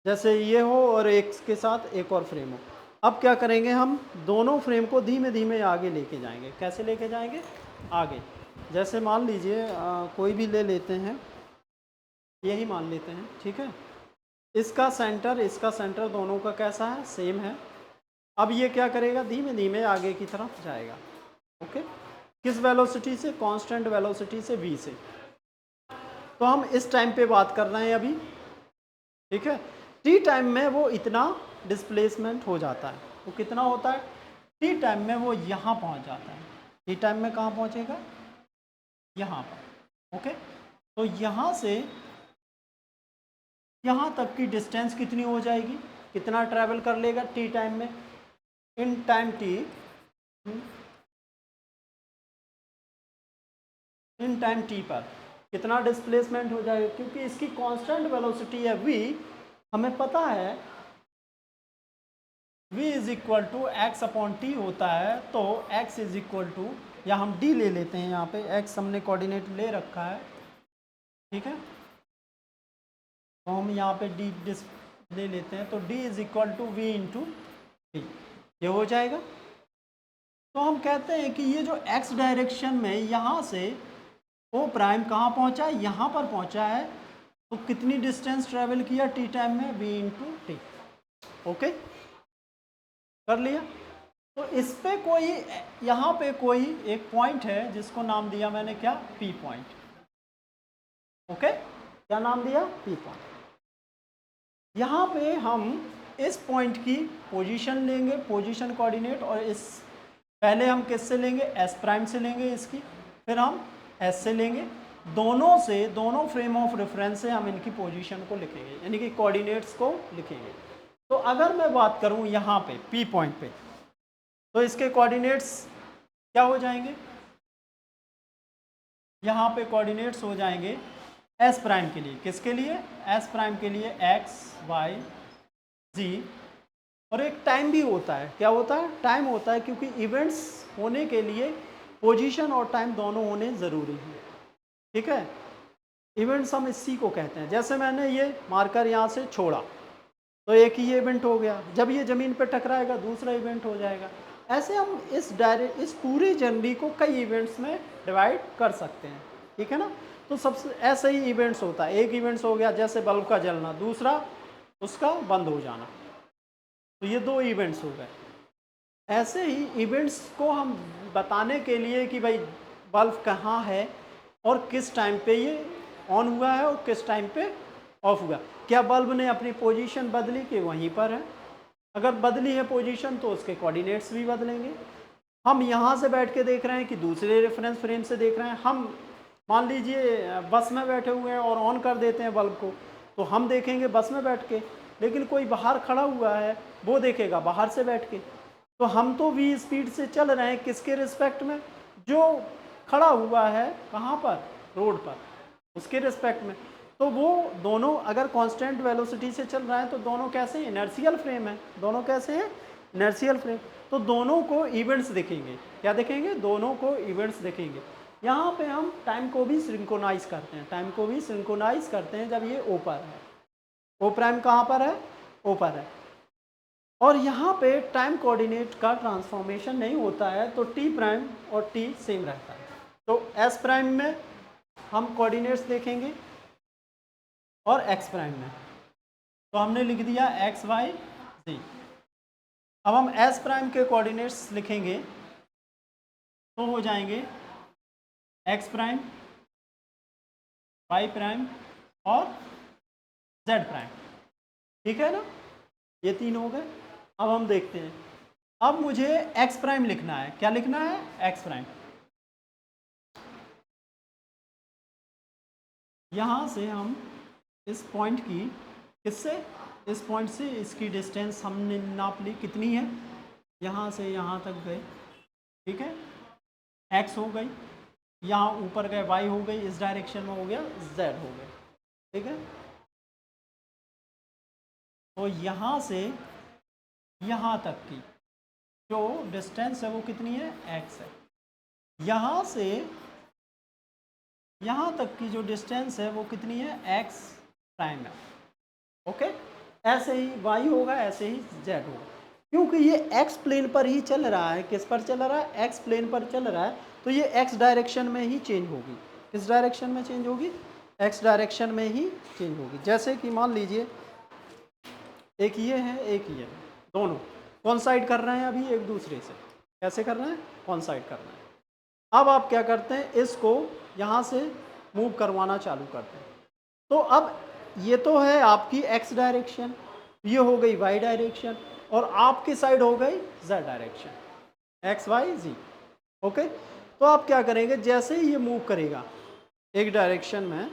जैसे ये हो और एक के साथ एक और फ्रेम हो। अब क्या करेंगे, हम दोनों फ्रेम को धीमे धीमे आगे लेके जाएंगे। कैसे लेके जाएंगे, आगे, जैसे मान लीजिए कोई भी ले लेते हैं, यही मान लेते हैं, ठीक है। इसका सेंटर दोनों का कैसा है, सेम है। अब ये क्या करेगा, धीमे धीमे आगे की तरफ जाएगा, ओके। किस वेलोसिटी से, कांस्टेंट वेलोसिटी से, v से। तो हम इस टाइम पे बात कर रहे हैं अभी, ठीक है। t टाइम में वो इतना डिस्प्लेसमेंट हो जाता है, वो कितना होता है, t टाइम में वो यहाँ पहुँच जाता है। t टाइम में कहाँ पहुँचेगा, यहाँ पर, ओके। तो यहाँ से यहाँ तक की डिस्टेंस कितनी हो जाएगी, कितना ट्रैवल कर लेगा t टाइम में, इन टाइम t पर कितना डिस्प्लेसमेंट हो जाएगा, क्योंकि इसकी कांस्टेंट वेलोसिटी है v, हमें पता है v is equal to X upon T होता है। तो x इज इक्वल टू, या हम d ले लेते हैं, यहाँ पे x हमने कोऑर्डिनेट ले रखा है, ठीक है। तो हम यहाँ पे d ले लेते हैं, तो d is equal to v into T, ये हो जाएगा। तो हम कहते हैं कि ये जो x डायरेक्शन में यहाँ से O प्राइम कहाँ पहुँचा, यहाँ पर पहुँचा है, तो कितनी डिस्टेंस ट्रेवल किया t टाइम में, v इंटू टी, ओके, कर लिया। तो इस पे कोई, यहाँ पे कोई एक पॉइंट है जिसको नाम दिया मैंने क्या, P पॉइंट, ओके, क्या नाम दिया, P पॉइंट। यहाँ पे हम इस पॉइंट की पोजीशन लेंगे, पोजीशन कोऑर्डिनेट, और इस पहले हम किससे लेंगे, S प्राइम से लेंगे इसकी, फिर हम S से लेंगे, दोनों फ्रेम ऑफ रेफरेंस से हम इनकी पोजीशन को लिखेंगे, यानी कि कोऑर्डिनेट्स को लिखेंगे। तो अगर मैं बात करूं यहाँ पे P पॉइंट पे, तो इसके कोऑर्डिनेट्स क्या हो जाएंगे, यहाँ पे कोऑर्डिनेट्स हो जाएंगे S प्राइम के लिए, किसके लिए, S प्राइम के लिए x, y, z, और एक टाइम भी होता है, क्या होता है, टाइम होता है, क्योंकि इवेंट्स होने के लिए पोजीशन और टाइम दोनों होने ज़रूरी है, ठीक है। इवेंट्स हम इसी को कहते हैं, जैसे मैंने ये मार्कर यहाँ से छोड़ा तो एक ही इवेंट हो गया, जब ये ज़मीन पर टकराएगा दूसरा इवेंट हो जाएगा। ऐसे हम इस पूरी जर्नी को कई इवेंट्स में डिवाइड कर सकते हैं, ठीक है ना। तो सबसे ऐसे ही इवेंट्स होता है, एक इवेंट्स हो गया जैसे बल्ब का जलना, दूसरा उसका बंद हो जाना, तो ये दो इवेंट्स हो गए। ऐसे ही इवेंट्स को हम बताने के लिए कि भाई बल्ब कहाँ है और किस टाइम पे ये ऑन हुआ है और किस टाइम पे ऑफ हुआ, क्या बल्ब ने अपनी पोजीशन बदली कि वहीं पर है, अगर बदली है पोजीशन तो उसके कोऑर्डिनेट्स भी बदलेंगे। हम यहाँ से बैठ के देख रहे हैं कि दूसरे रेफरेंस फ्रेम से देख रहे हैं, हम मान लीजिए बस में बैठे हुए हैं और ऑन कर देते हैं बल्ब को, तो हम देखेंगे बस में बैठ के, लेकिन कोई बाहर खड़ा हुआ है वो देखेगा बाहर से बैठ के। तो हम तो v स्पीड से चल रहे हैं किसके रिस्पेक्ट में, जो खड़ा हुआ है कहाँ पर, रोड पर, उसके रिस्पेक्ट में। तो वो दोनों अगर कांस्टेंट वेलोसिटी से चल रहा है तो दोनों कैसे, इनर्शियल फ्रेम है, दोनों कैसे हैं, इनर्शियल फ्रेम। तो दोनों को इवेंट्स दिखेंगे, क्या दिखेंगे, दोनों को इवेंट्स दिखेंगे। यहाँ पे हम टाइम को भी सिंक्रोनाइज करते हैं, टाइम को भी सिंक्रोनाइज करते हैं जब ये ओ पर है, ओ प्राइम कहाँ पर है, ओ पर है, और यहाँ पे टाइम कोऑर्डिनेट का ट्रांसफॉर्मेशन नहीं होता है, तो टी प्राइम और टी सेम रहता है। तो एस प्राइम में हम कोऑर्डिनेट्स देखेंगे और एक्स प्राइम में, तो हमने लिख दिया एक्स वाई जी। अब हम एस प्राइम के कोऑर्डिनेट्स लिखेंगे तो हो जाएंगे एक्स प्राइम, वाई प्राइम और जेड प्राइम। ठीक है ना, ये तीन हो गए। अब हम देखते हैं, अब मुझे एक्स प्राइम लिखना है। क्या लिखना है? X prime. यहाँ से हम इस पॉइंट की, किससे, इस पॉइंट से इसकी डिस्टेंस हमने नाप ली, कितनी है, यहाँ से यहाँ तक गए। ठीक है, एक्स हो गई, यहाँ ऊपर गए वाई हो गई, इस डायरेक्शन में हो गया जेड हो गया। ठीक है, तो यहाँ से यहाँ तक की जो डिस्टेंस है वो कितनी है? एक्स है। यहाँ से यहाँ तक की जो डिस्टेंस है वो कितनी है? एक्स प्राइम है। ओके, ऐसे ही वाई होगा, ऐसे ही जेड होगा। क्योंकि ये एक्स प्लेन पर ही चल रहा है। किस पर चल रहा है? एक्स प्लेन पर चल रहा है, तो ये एक्स डायरेक्शन में ही चेंज होगी। किस डायरेक्शन में चेंज होगी? एक्स डायरेक्शन में ही चेंज होगी। जैसे कि मान लीजिए एक ये है, एक ये है, दोनों कॉन्साइड कर रहे हैं अभी एक दूसरे से। कैसे कर रहे हैं? कॉन्साइड कर रहे हैं। अब आप क्या करते हैं, इसको यहाँ से मूव करवाना चालू करते हैं। तो अब ये तो है आपकी एक्स डायरेक्शन, ये हो गई वाई डायरेक्शन, और आपकी साइड हो गई जेड डायरेक्शन, एक्स वाई जी। ओके, तो आप क्या करेंगे, जैसे ही ये मूव करेगा एक डायरेक्शन में,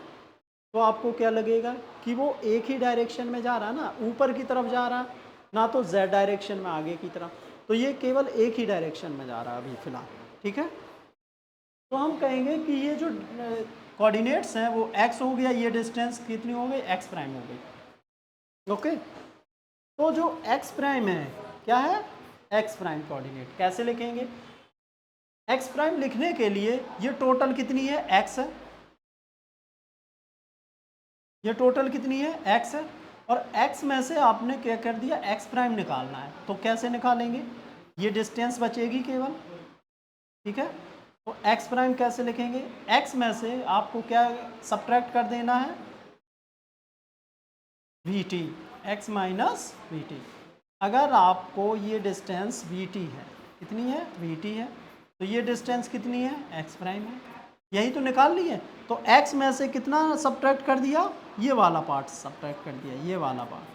तो आपको क्या लगेगा कि वो एक ही डायरेक्शन में जा रहा है ना, ऊपर की तरफ जा रहा, ना तो जेड डायरेक्शन में आगे की तरफ, तो ये केवल एक ही डायरेक्शन में जा रहा है अभी फिलहाल। ठीक है, तो हम कहेंगे कि ये जो कोऑर्डिनेट्स हैं वो एक्स हो गया, ये डिस्टेंस कितनी हो गई? एक्स प्राइम हो गई। ओके, तो जो एक्स प्राइम है क्या है? X prime coordinate. कैसे लिखेंगे? एक्स प्राइम लिखने के लिए ये टोटल कितनी है? एक्स है। ये टोटल कितनी है? एक्स है। और एक्स में से आपने क्या कर दिया? एक्स प्राइम निकालना है। तो कैसे निकालेंगे? ये डिस्टेंस बचेगी केवल। ठीक है, तो एक्स प्राइम कैसे लिखेंगे? एक्स में से आपको क्या सब्ट्रैक्ट कर देना है? We T, X minus V T. अगर आपको ये डिस्टेंस वी टी है, कितनी है? वी टी है, तो ये डिस्टेंस कितनी है? एक्स प्राइम है। यही तो निकाल ली है। तो एक्स में से कितना सब्ट्रैक्ट कर दिया? ये वाला पार्ट सब्ट्रैक्ट कर दिया, ये वाला पार्ट,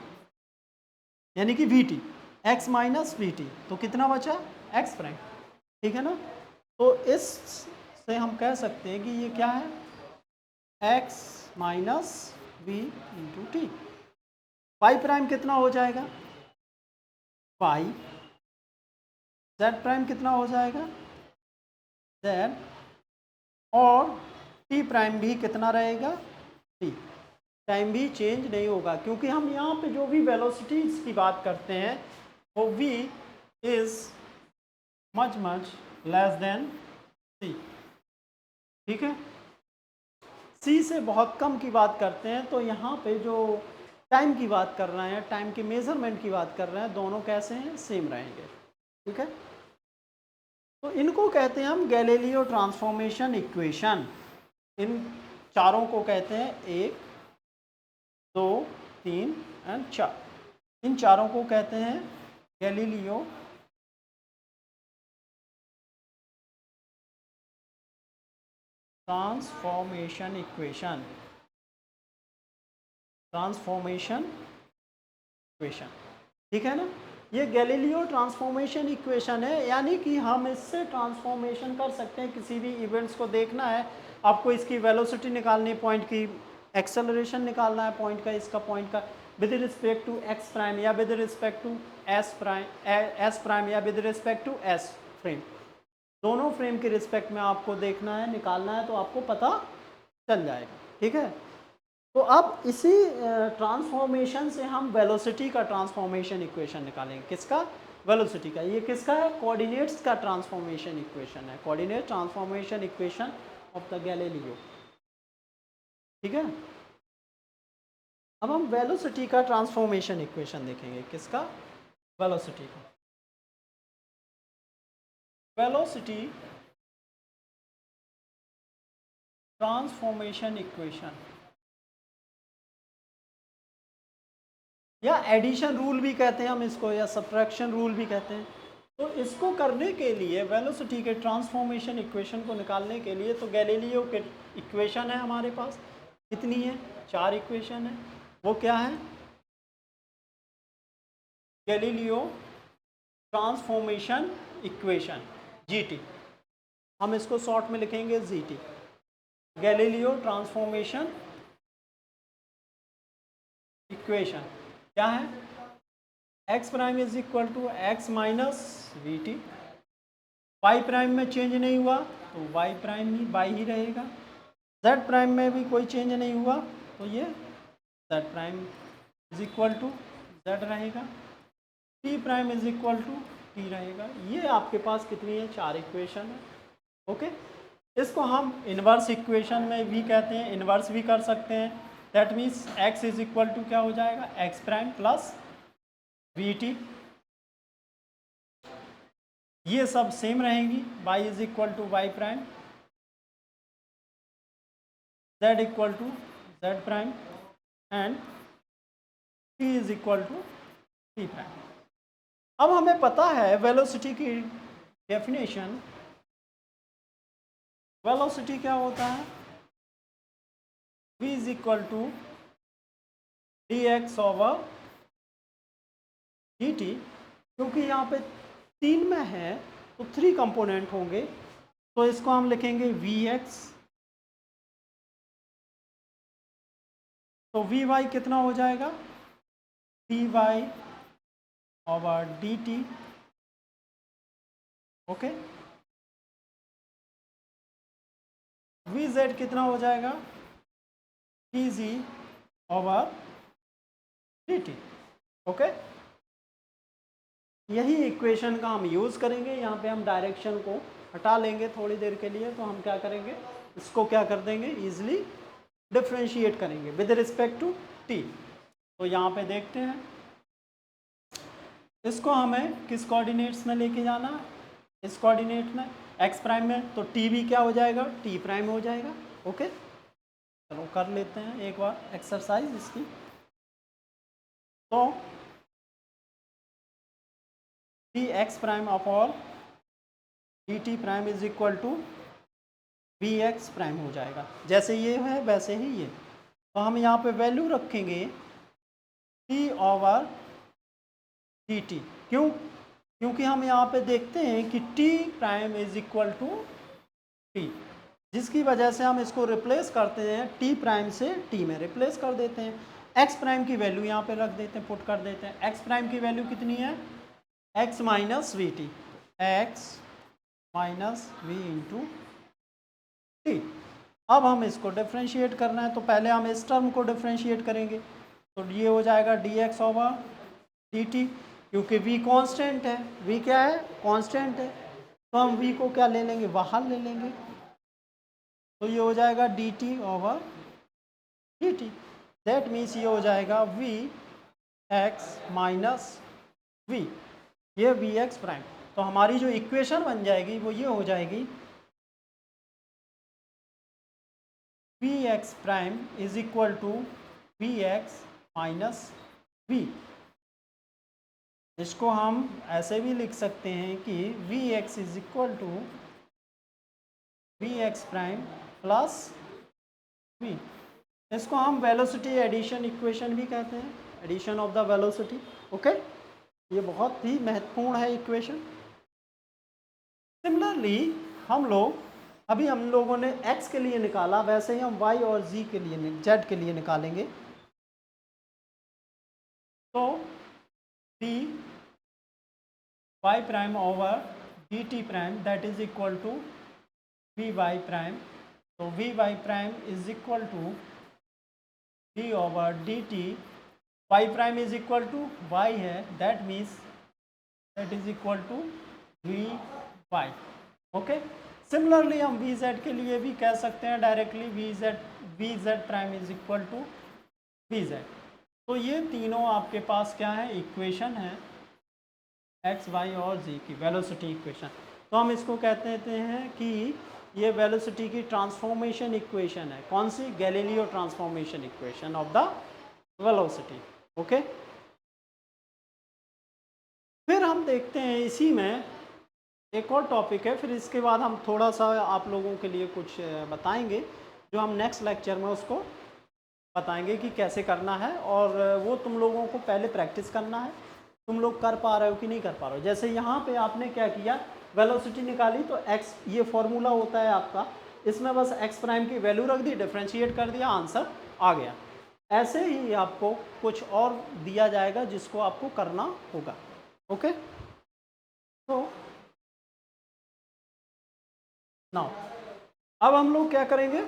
यानी कि we T, X minus V T, तो कितना बचा? Ex prime. ठीक है ना, तो इस से हम कह सकते हैं कि ये क्या है? X minus V into T. Y prime कितना हो जाएगा? वाई। जेड प्राइम कितना हो जाएगा? जेड। और टी प्राइम भी कितना रहेगा? टी। टाइम भी चेंज नहीं होगा, क्योंकि हम यहाँ पे जो भी वेलोसिटीज की बात करते हैं वो v is much less than c। ठीक है, c से बहुत कम की बात करते हैं, तो यहाँ पे जो टाइम की बात कर रहे हैं, टाइम के मेजरमेंट की बात कर रहे हैं, दोनों कैसे हैं? सेम रहेंगे। ठीक है, तो इनको कहते हैं हम गैलीलियो ट्रांसफॉर्मेशन इक्वेशन। इन चारों को कहते हैं 1, 2, 3 एंड 4। इन चारों को कहते हैं Galileo transformation equation. Transformation equation, ठीक है ना, ये गैलीलियो ट्रांसफॉर्मेशन इक्वेशन है, यानी कि हम इससे ट्रांसफॉर्मेशन कर सकते हैं। किसी भी इवेंट्स को देखना है, आपको इसकी वेलोसिटी निकालनी है, पॉइंट की एक्सेलरेशन निकालना है पॉइंट का, इसका पॉइंट का with respect to x prime या with respect to S prime या with respect to S frame, दोनों फ्रेम के रिस्पेक्ट में आपको देखना है, निकालना है, तो आपको पता चल जाएगा। ठीक है, तो अब इसी ट्रांसफॉर्मेशन से हम वेलोसिटी का ट्रांसफॉर्मेशन इक्वेशन निकालेंगे। किसका? वेलोसिटी का। ये किसका है? कोऑर्डिनेट्स का ट्रांसफॉर्मेशन इक्वेशन है, coordinate transformation equation of the Galileo. ठीक है, अब हम वेलोसिटी का ट्रांसफॉर्मेशन इक्वेशन देखेंगे। किसका? वेलोसिटी का। वेलोसिटी ट्रांसफॉर्मेशन इक्वेशन, या एडिशन रूल भी कहते हैं हम इसको, या सब्ट्रैक्शन रूल भी कहते हैं। तो इसको करने के लिए वेलोसिटी के ट्रांसफॉर्मेशन इक्वेशन को निकालने के लिए तो गैलीलियो के इक्वेशन है हमारे पास, कितनी है, 4 इक्वेशन है। वो क्या है, गैलीलियो ट्रांसफॉर्मेशन इक्वेशन, जीटी, हम इसको शॉर्ट में लिखेंगे जीटी, गैलीलियो ट्रांसफॉर्मेशन इक्वेशन। क्या है, X prime is equal to X minus V T, Y prime में चेंज नहीं हुआ तो वाई प्राइम ही वाई ही रहेगा, जेड प्राइम में भी कोई चेंज नहीं हुआ तो ये z prime is equal to z रहेगा, t prime is equal to t रहेगा। ये आपके पास कितनी है, 4 इक्वेशन है। ओके, इसको हम इन्वर्स इक्वेशन में भी कहते हैं, इन्वर्स भी कर सकते हैं। That means X is equal to क्या हो जाएगा, X prime plus V T, ये सब सेम रहेंगी, y is equal to Y prime, z equal to Z prime and t is equal to T prime. अब हमें पता है वेलोसिटी की डेफिनेशन, वेलोसिटी क्या होता है, v is equal to D X over D T, क्योंकि यहाँ पे 3 में है तो 3 कंपोनेंट होंगे, तो इसको हम लिखेंगे वी एक्स, तो वी वाई कितना हो जाएगा, D Y over D T. Okay, V Z कितना हो जाएगा, D G over D T. Okay, यही इक्वेशन का हम यूज़ करेंगे। यहाँ पे हम डायरेक्शन को हटा लेंगे थोड़ी देर के लिए, तो हम क्या करेंगे, इसको क्या कर देंगे, ईजिली डिफ्रेंशिएट करेंगे विद रिस्पेक्ट टू टी। तो यहाँ पे देखते हैं इसको हमें किस कोऑर्डिनेट्स में लेके जाना, इस कोऑर्डिनेट में एक्स प्राइम में, तो टी भी क्या हो जाएगा, टी प्राइम हो जाएगा। ओके, चलो कर लेते हैं एक बार एक्सरसाइज इसकी। तो D X prime upon D T prime is equal to V X prime हो जाएगा, जैसे ये है वैसे ही ये। तो हम यहाँ पे वैल्यू रखेंगे टी ओवर डी टी, क्यों, क्योंकि हम यहाँ पे देखते हैं कि T prime is equal to T, जिसकी वजह से हम इसको रिप्लेस करते हैं, टी प्राइम से टी में रिप्लेस कर देते हैं। एक्स प्राइम की वैल्यू यहाँ पे रख देते हैं, पुट कर देते हैं। एक्स प्राइम की वैल्यू कितनी है, X minus V T, X minus V into T. अब हम इसको डिफ्रेंशिएट करना है, तो पहले हम इस टर्म को डिफ्रेंशिएट करेंगे, तो ये हो जाएगा D X over D T, क्योंकि v कांस्टेंट है, v क्या है, कांस्टेंट है, तो हम v को क्या ले लेंगे, बाहर ले लेंगे, तो ये हो जाएगा D T over D T. That means ये हो जाएगा v एक्स माइनस v, ये वी एक्स प्राइम। तो हमारी जो इक्वेशन बन जाएगी वो ये हो जाएगी, V X prime is equal to V X minus V. इसको हम ऐसे भी लिख सकते हैं कि V X is equal to V X prime plus V. इसको हम वेलोसिटी एडिशन इक्वेशन भी कहते हैं, addition of the velocity. Okay, ये बहुत ही महत्वपूर्ण है इक्वेशन। सिमिलरली हम लोगों ने x के लिए निकाला, वैसे ही हम y और z के लिए निकालेंगे। तो d y prime over D T prime that is equal to v y prime, तो we y prime is equal to d over D t, Y prime is equal to y है, that means that is equal to v y. Okay, similarly हम v z के लिए भी कह सकते हैं directly, v z prime is equal to v z. तो ये तीनों आपके पास क्या है, इक्वेशन है एक्स वाई और जी की वेलोसिटी इक्वेशन। तो हम इसको कहते हैं कि ये वेलोसिटी की ट्रांसफॉर्मेशन इक्वेशन है। कौन सी, Galileo transformation equation of the velocity. Okay, फिर हम देखते हैं इसी में एक और टॉपिक है, फिर इसके बाद हम थोड़ा सा आप लोगों के लिए कुछ बताएंगे जो हम नेक्स्ट लेक्चर में उसको बताएंगे कि कैसे करना है, और वो तुम लोगों को पहले प्रैक्टिस करना है, तुम लोग कर पा रहे हो कि नहीं कर पा रहे हो। जैसे यहाँ पे आपने क्या किया, वेलोसिटी निकाली तो x, ये फॉर्मूला होता है आपका, इसमें बस x प्राइम की वैल्यू रख दी, डिफ्रेंशिएट कर दिया, आंसर आ गया। ऐसे ही आपको कुछ और दिया जाएगा जिसको आपको करना होगा। ओके, तो नाउ अब हम लोग क्या करेंगे,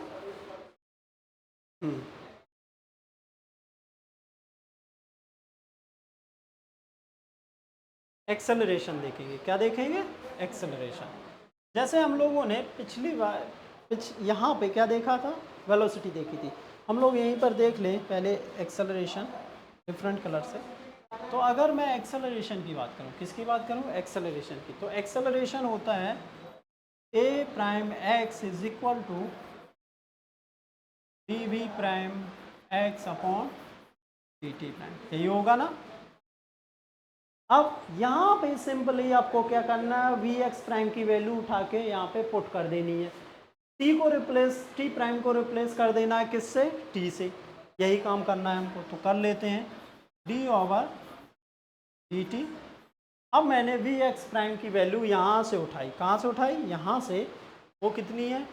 एक्सेलरेशन देखेंगे। क्या देखेंगे, एक्सेलरेशन। जैसे हम लोगों ने पिछली बार यहाँ पे क्या देखा था, वेलोसिटी देखी थी, हम लोग यहीं पर देख लें पहले एक्सेलरेशन डिफरेंट कलर से। तो अगर मैं एक्सेलरेशन की बात करूँ, किसकी बात करूँ, एक्सेलरेशन की, तो एक्सेलरेशन होता है a prime x is equal to d v prime x upon D T prime, यही होगा ना। अब यहाँ पे सिंपली आपको क्या करना है, वी एक्स प्राइम की वैल्यू उठा के यहाँ पे पुट कर देनी है, टी को रिप्लेस, टी प्राइम को रिप्लेस कर देना है किससे, टी से, यही काम करना है हमको। तो कर लेते हैं डी ओवर डी टी। अब मैंने वी एक्स प्राइम की वैल्यू यहाँ से उठाई, कहाँ से उठाई, यहाँ से, वो कितनी है,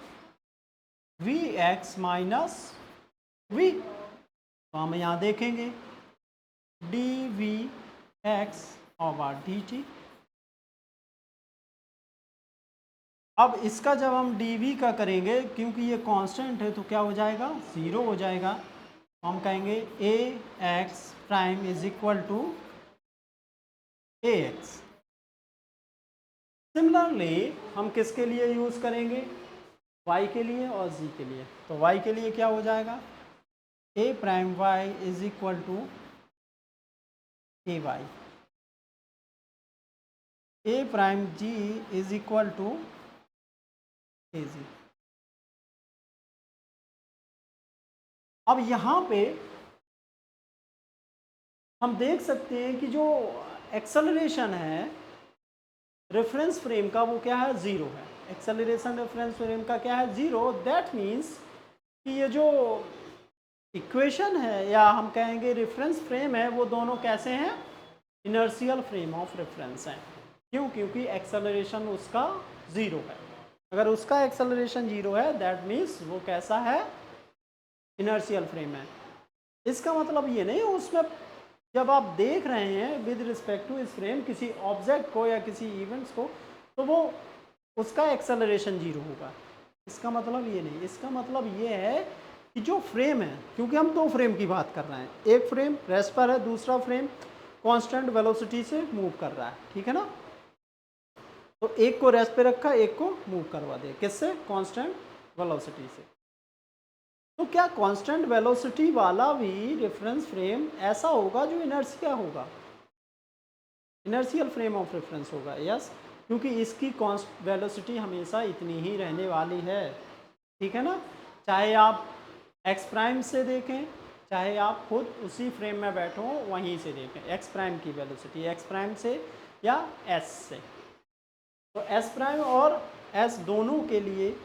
वी एक्स माइनस वी, तो हम यहाँ देखेंगे D V X over D T. अब इसका जब हम dv का करेंगे, क्योंकि ये कांस्टेंट है तो क्या हो जाएगा, ज़ीरो हो जाएगा। हम कहेंगे a x prime is equal to a x. Similarly हम किसके लिए यूज़ करेंगे, y के लिए और z के लिए। तो y के लिए क्या हो जाएगा, a prime y is equal to a y, a prime g is equal to a g. अब यहाँ पे हम देख सकते हैं कि जो एक्सेलरेशन है रेफरेंस फ्रेम का, वो क्या है, ज़ीरो है। एक्सेलरेशन रेफरेंस फ्रेम का क्या है, ज़ीरो। दैट मीन्स कि ये जो इक्वेशन है, या हम कहेंगे रेफरेंस फ्रेम है, वो दोनों कैसे हैं, इनर्शियल फ्रेम ऑफ रेफरेंस हैं। क्यों, क्योंकि एक्सेलरेशन उसका ज़ीरो है। अगर उसका एक्सेलरेशन ज़ीरो है दैट मीन्स वो कैसा है, इनर्शियल फ्रेम है। इसका मतलब ये नहीं उसमें जब आप देख रहे हैं विद रिस्पेक्ट टू इस फ्रेम किसी ऑब्जेक्ट को या किसी इवेंट्स को, तो वो उसका एक्सेलरेशन जीरो होगा, इसका मतलब ये नहीं। इसका मतलब ये है कि जो फ्रेम है, क्योंकि हम दो फ्रेम की बात कर रहे हैं, एक फ्रेम रेस्ट पर है, दूसरा फ्रेम कांस्टेंट वेलोसिटी से मूव कर रहा है, ठीक है ना। तो एक को रेस्ट पे रखा, एक को मूव करवा दे, किससे, कांस्टेंट वेलोसिटी से। तो क्या कांस्टेंट वेलोसिटी वाला भी रेफरेंस फ्रेम ऐसा होगा जो इनर्शिया होगा, इनर्शियल फ्रेम ऑफ रेफरेंस होगा, यस, क्योंकि इसकी कॉन्स्ट वेलोसिटी हमेशा इतनी ही रहने वाली है, ठीक है ना। चाहे आप एक्स प्राइम से देखें, चाहे आप खुद उसी फ्रेम में बैठो वहीं से देखें, एक्स प्राइम की वेलोसिटी एक्स प्राइम से या एस से। तो एस प्राइम और एस दोनों के लिए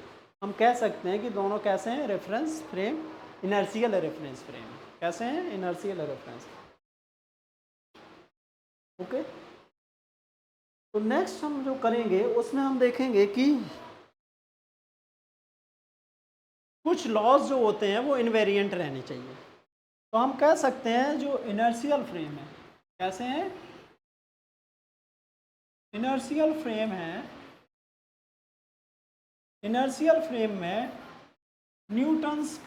हम कह सकते हैं कि दोनों कैसे हैं, reference frame, inertial reference frame, कैसे हैं, इनर्शियल रेफरेंस। ओके, तो नेक्स्ट हम जो करेंगे उसमें हम देखेंगे कि कुछ लॉज जो होते हैं वो इनवेरिएंट रहने चाहिए। तो हम कह सकते हैं जो इनर्शियल फ्रेम है, कैसे हैं, इनर्शियल फ्रेम है, इनर्शियल फ्रेम में न्यूटन्स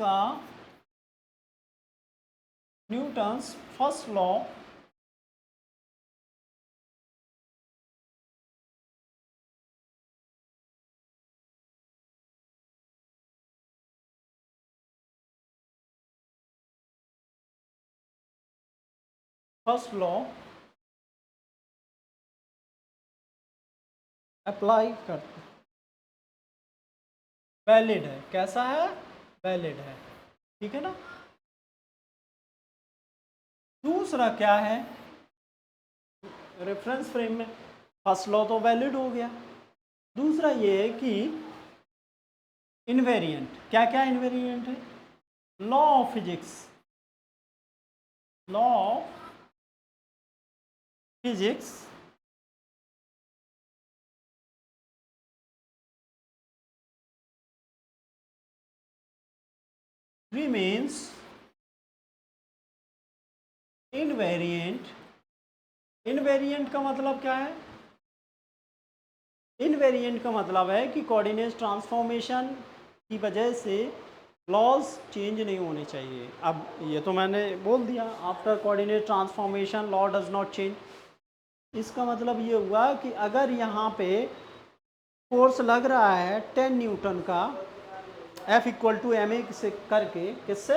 फर्स्ट लॉ अप्लाई करते, वैलिड है, कैसा है, वैलिड है, ठीक है ना। दूसरा क्या है, रेफरेंस फ्रेम में। फर्स्ट लॉ तो वैलिड हो गया। दूसरा ये है कि इनवेरिएंट, क्या क्या इनवेरिएंट है? Law of physics, law of physics remains invariant। Invariant का मतलब क्या है? इनवेरिएंट का मतलब है कि कोऑर्डिनेट ट्रांसफॉर्मेशन की वजह से लॉज चेंज नहीं होने चाहिए। अब ये तो मैंने बोल दिया, after coordinate transformation law does not change. इसका मतलब ये हुआ कि अगर यहाँ पे फोर्स लग रहा है 10 न्यूटन का, F equal to m a से करके, किससे?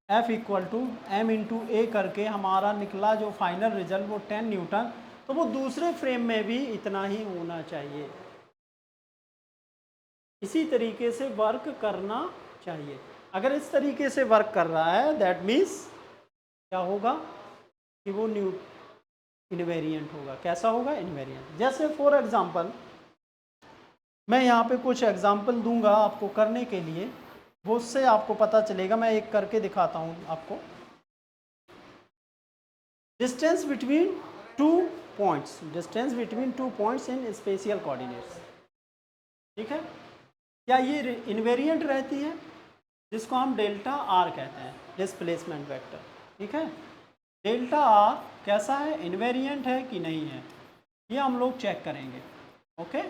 F equal to m into a करके हमारा निकला जो फाइनल रिजल्ट वो 10 न्यूटन, तो वो दूसरे फ्रेम में भी इतना ही होना चाहिए, इसी तरीके से वर्क करना चाहिए। अगर इस तरीके से वर्क कर रहा है दैट मीन्स क्या होगा कि वो न्यू इनवेरिएंट होगा। कैसा होगा? इनवेरिएंट। जैसे फॉर एग्जांपल मैं यहाँ पे कुछ एग्जांपल दूंगा आपको करने के लिए, वो उससे आपको पता चलेगा। मैं एक करके दिखाता हूँ आपको। Distance between two points, distance between two points in spatial coordinates, ठीक है? क्या ये इनवेरिएंट रहती है? जिसको हम डेल्टा आर कहते हैं, डिस्प्लेसमेंट वेक्टर, ठीक है? डेल्टा आर कैसा है? इनवेरिएंट है कि नहीं है, ये हम लोग चेक करेंगे। ओके,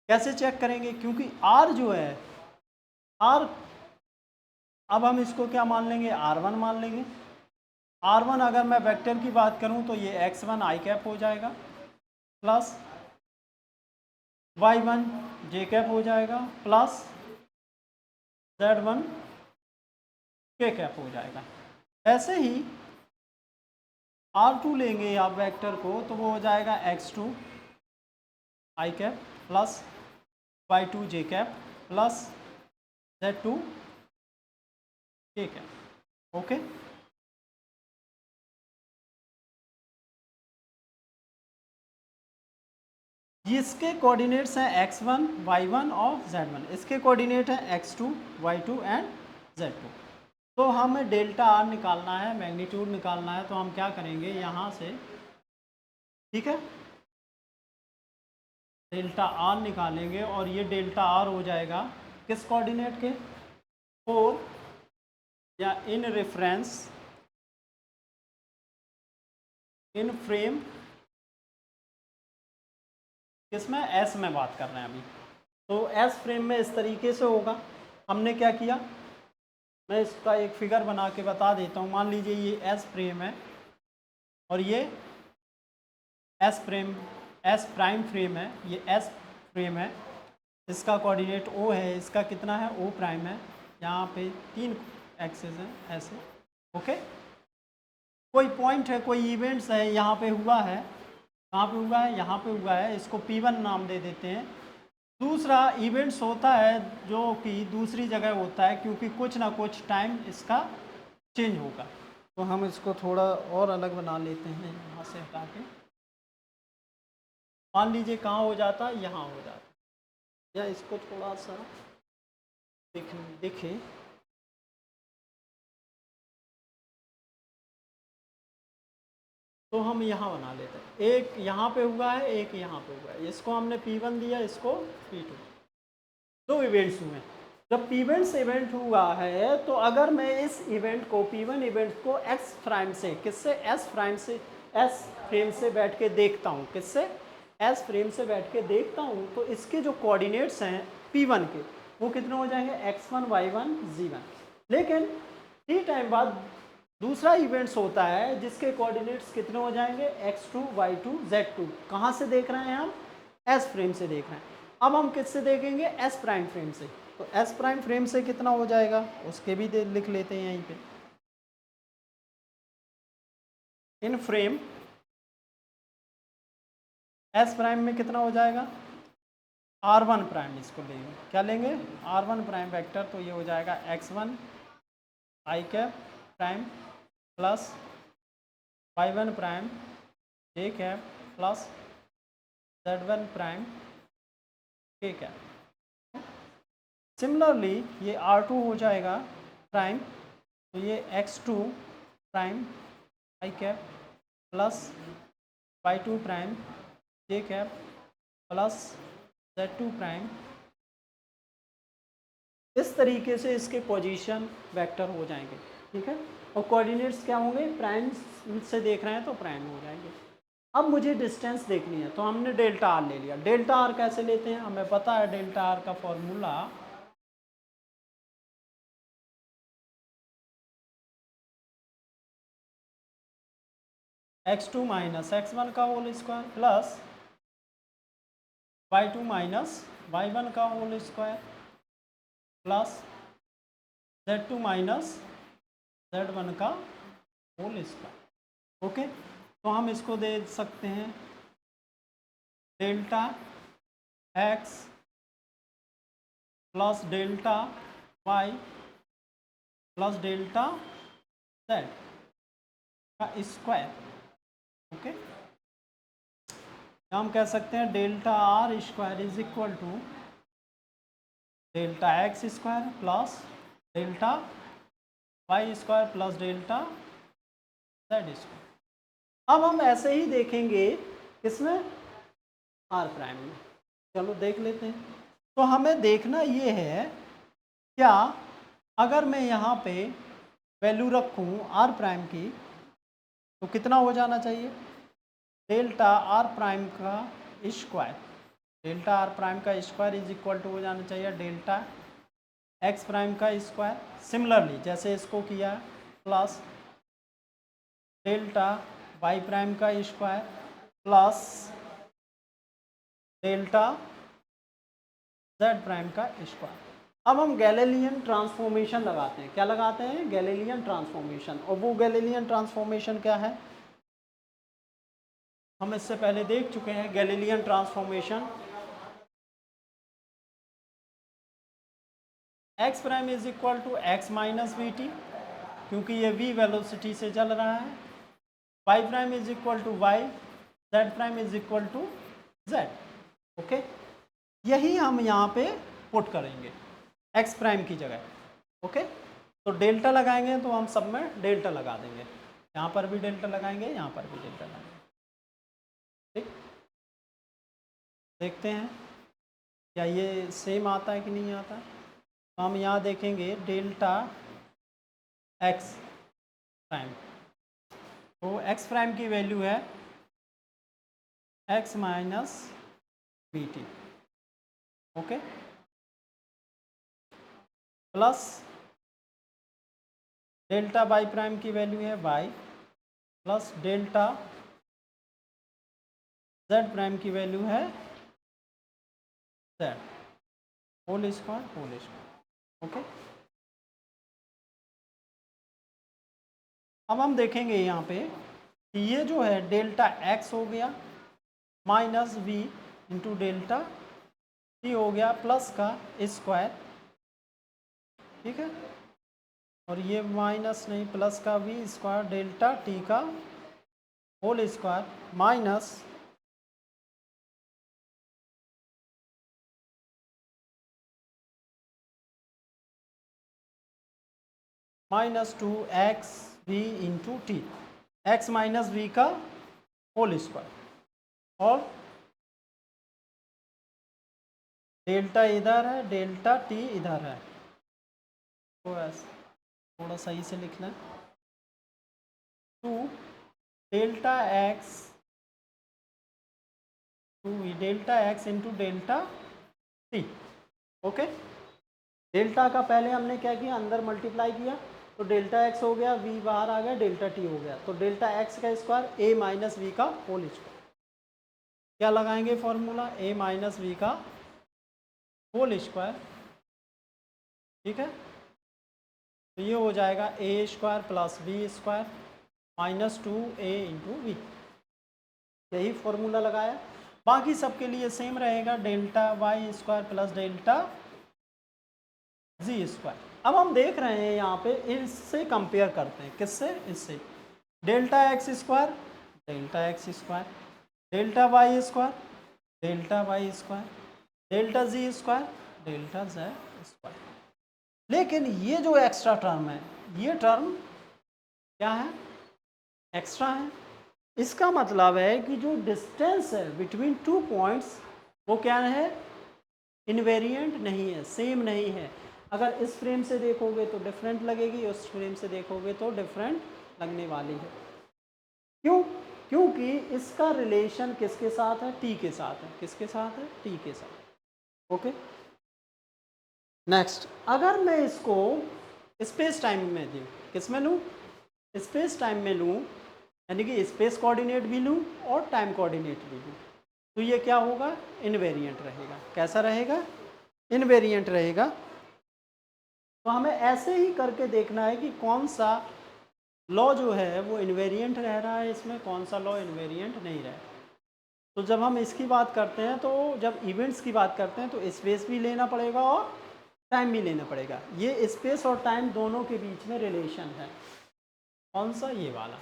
कैसे चेक करेंगे? क्योंकि आर जो है, आर, अब हम इसको क्या मान लेंगे? R1 मान लेंगे। R1 अगर मैं वेक्टर की बात करूं तो ये x1 i कैप हो जाएगा, प्लस y1 j कैप हो जाएगा, प्लस z1 k कैप हो जाएगा। ऐसे ही R2 लेंगे आप वेक्टर को तो वो हो जाएगा x2 i cap plus y2 j cap plus z2 k cap. Okay, इसके कोऑर्डिनेट्स हैं x1 y1 और z1। इसके कोऑर्डिनेट हैं x2 y2 एंड z2। तो हमें डेल्टा आर निकालना है, मैग्नीट्यूड निकालना है, तो हम क्या करेंगे यहाँ से, ठीक है, डेल्टा आर निकालेंगे और ये डेल्टा आर हो जाएगा किस कोऑर्डिनेट के? 4 या इन रेफरेंस, इन फ्रेम, किसमें? एस में बात कर रहे हैं अभी। तो एस फ्रेम में इस तरीके से होगा। हमने क्या किया, मैं इसका एक फिगर बना के बता देता हूँ। मान लीजिए ये एस फ्रेम है और ये S frame, S prime frame है, ये एस फ्रेम है, इसका कोऑर्डिनेट ओ है, इसका कितना है? ओ प्राइम है। यहाँ पे 3 एक्सेस हैं ऐसे। ओके, कोई पॉइंट है, कोई इवेंट्स है, यहाँ पे हुआ है, कहाँ पे हुआ है? यहाँ पे हुआ है, इसको P1 नाम दे देते हैं। दूसरा इवेंट्स होता है जो कि दूसरी जगह होता है, क्योंकि कुछ ना कुछ टाइम इसका चेंज होगा। तो हम इसको थोड़ा और अलग बना लेते हैं, यहाँ से हटा के। मान लीजिए कहाँ हो जाता है? यहाँ हो जाता है, या इसको थोड़ा सा दिखे। तो हम यहाँ बना लेते हैं, एक यहाँ पे हुआ है, एक यहाँ पे हुआ है। इसको हमने P1 दिया, इसको P2। दो इवेंट्स हुए। जब P1 इवेंट हुआ है तो अगर मैं इस इवेंट को, P1 इवेंट को x प्राइम से, किससे? S प्राइम से, S फ्रेम से बैठ के देखता हूँ, किससे? S फ्रेम से बैठ के देखता हूँ, तो इसके जो कोऑर्डिनेट्स हैं P1 के, वो कितने हो जाएंगे? x1 y1 z1। लेकिन टी टाइम बाद दूसरा इवेंट्स होता है जिसके कोऑर्डिनेट्स कितने हो जाएंगे? x2 y2 z2। कहाँ से देख रहे हैं हम? S फ्रेम से देख रहे हैं। अब हम किससे देखेंगे? S प्राइम फ्रेम से। तो S प्राइम फ्रेम से कितना हो जाएगा उसके भी लिख लेते हैं यहीं पे। इन फ्रेम S प्राइम में कितना हो जाएगा? R1 प्राइम, इसको लेंगे, क्या लेंगे? R1 prime vector. तो ये हो जाएगा x1 i cap prime plus y1 prime J cap plus z1 prime के कैप। सिमिलरली ये r2 हो जाएगा प्राइम, तो ये x2 प्राइम आई कैप प्लस y2 प्राइम जे कैप प्लस z2 प्राइम। इस तरीके से इसके पोजीशन वेक्टर हो जाएंगे, ठीक है। और कोऑर्डिनेट्स क्या होंगे, प्राइम से देख रहे हैं तो प्राइम हो जाएंगे। अब मुझे डिस्टेंस देखनी है, तो हमने डेल्टा आर ले लिया। डेल्टा आर कैसे लेते हैं, हमें पता है डेल्टा आर का फॉर्मूला x2 माइनस x1 का whole square plus y2 minus y1 का whole square plus z2 minus z1 का होल स्क्वायर। ओके, तो हम इसको दे सकते हैं delta x plus delta y plus delta z का स्क्वायर। ओके, हम कह सकते हैं delta R square is equal to delta X square plus delta Y square plus delta Z square. अब हम ऐसे ही देखेंगे किसमें, आर प्राइम में। चलो देख लेते हैं। तो हमें देखना ये है, क्या अगर मैं यहाँ पे वैल्यू रखूँ आर प्राइम की तो कितना हो जाना चाहिए, डेल्टा आर प्राइम का स्क्वायर, डेल्टा आर प्राइम का स्क्वायर इज इक्वल टू हो जाना चाहिए डेल्टा एक्स प्राइम का स्क्वायर। सिमिलरली जैसे इसको किया प्लस डेल्टा वाई प्राइम का square plus delta Z prime का स्क्वायर। अब हम गैलीलियन ट्रांसफॉर्मेशन लगाते हैं। क्या लगाते हैं, गैलीलियन ट्रांसफॉर्मेशन। और वो गैलीलियन ट्रांसफॉर्मेशन क्या है, हम इससे पहले देख चुके हैं। Galilean transformation x prime is equal to X minus V T, क्योंकि ये v वेलोसिटी से चल रहा है। y prime is equal to Y, z prime is equal to z। Okay, यही हम यहाँ पे पुट करेंगे x प्राइम की जगह। ओके, तो डेल्टा लगाएंगे तो हम सब में डेल्टा लगा देंगे, यहाँ पर भी डेल्टा लगाएंगे, यहाँ पर भी डेल्टा लगाएंगे। ठीक, देखते हैं क्या ये सेम आता है कि नहीं आता है। तो हम यहाँ देखेंगे डेल्टा एक्स प्राइम, तो एक्स प्राइम की वैल्यू है X minus B T. Okay, plus delta Y prime की वैल्यू है Y plus delta Z prime की वैल्यू है Z whole square whole square. Okay, अब हम देखेंगे यहाँ पे कि ये जो है डेल्टा एक्स हो गया minus V into delta T हो गया प्लस का स्क्वायर, ठीक है। और ये माइनस नहीं प्लस का वी स्क्वायर डेल्टा टी का whole square minus two X V into T, X minus we का होल स्क्वायर। और डेल्टा इधर है, डेल्टा टी इधर है, तो ऐसे थोड़ा सही से लिख लें, two delta X delta X into delta T. Okay, delta का पहले हमने क्या किया, अंदर मल्टीप्लाई किया, तो डेल्टा एक्स हो गया, वी बाहर आ गया, डेल्टा टी हो गया, तो डेल्टा एक्स का स्क्वायर ए माइनस वी का होल स्क्वायर। क्या लगाएंगे फॉर्मूला, ए माइनस वी का होल स्क्वायर, ठीक है। तो ये हो जाएगा a square plus b square minus two a into v, यही फॉर्मूला लगाया। बाकी सबके लिए सेम रहेगा, delta Y square plus delta जी स्क्वायर। अब हम देख रहे हैं यहाँ पे, इससे कंपेयर करते हैं, किससे, इससे delta X square, delta X square, delta Y square, delta Y square, delta जी स्क्वायर, डेल्टा जेड स्क्वायर। लेकिन ये जो एक्स्ट्रा टर्म है, ये टर्म क्या है? एक्स्ट्रा है। इसका मतलब है कि जो डिस्टेंस है बिटवीन टू पॉइंट्स वो क्या है? इनवेरिएंट नहीं है, सेम नहीं है। अगर इस फ्रेम से देखोगे तो डिफरेंट लगेगी, उस फ्रेम से देखोगे तो डिफरेंट लगने वाली है। क्यों? क्योंकि इसका रिलेशन किसके साथ है? टी के साथ है। किसके साथ है? टी के साथ। ओके, नेक्स्ट, अगर मैं इसको स्पेस टाइम में दूँ, किस में लूँ? स्पेस टाइम में लूँ, यानी कि स्पेस कोऑर्डिनेट भी लूँ और टाइम कोऑर्डिनेट भी लूँ, तो ये क्या होगा? इनवेरिएंट रहेगा। कैसा रहेगा? इनवेरिएंट रहेगा। तो हमें ऐसे ही करके देखना है कि कौन सा लॉ जो है वो इनवेरिएंट रह रहा है इसमें, कौन सा लॉ इनवेरिएंट नहीं रहा है। तो जब हम इसकी बात करते हैं, तो जब इवेंट्स की बात करते हैं तो स्पेस भी लेना पड़ेगा और टाइम भी लेना पड़ेगा। ये स्पेस और टाइम दोनों के बीच में रिलेशन है। कौन सा? ये वाला।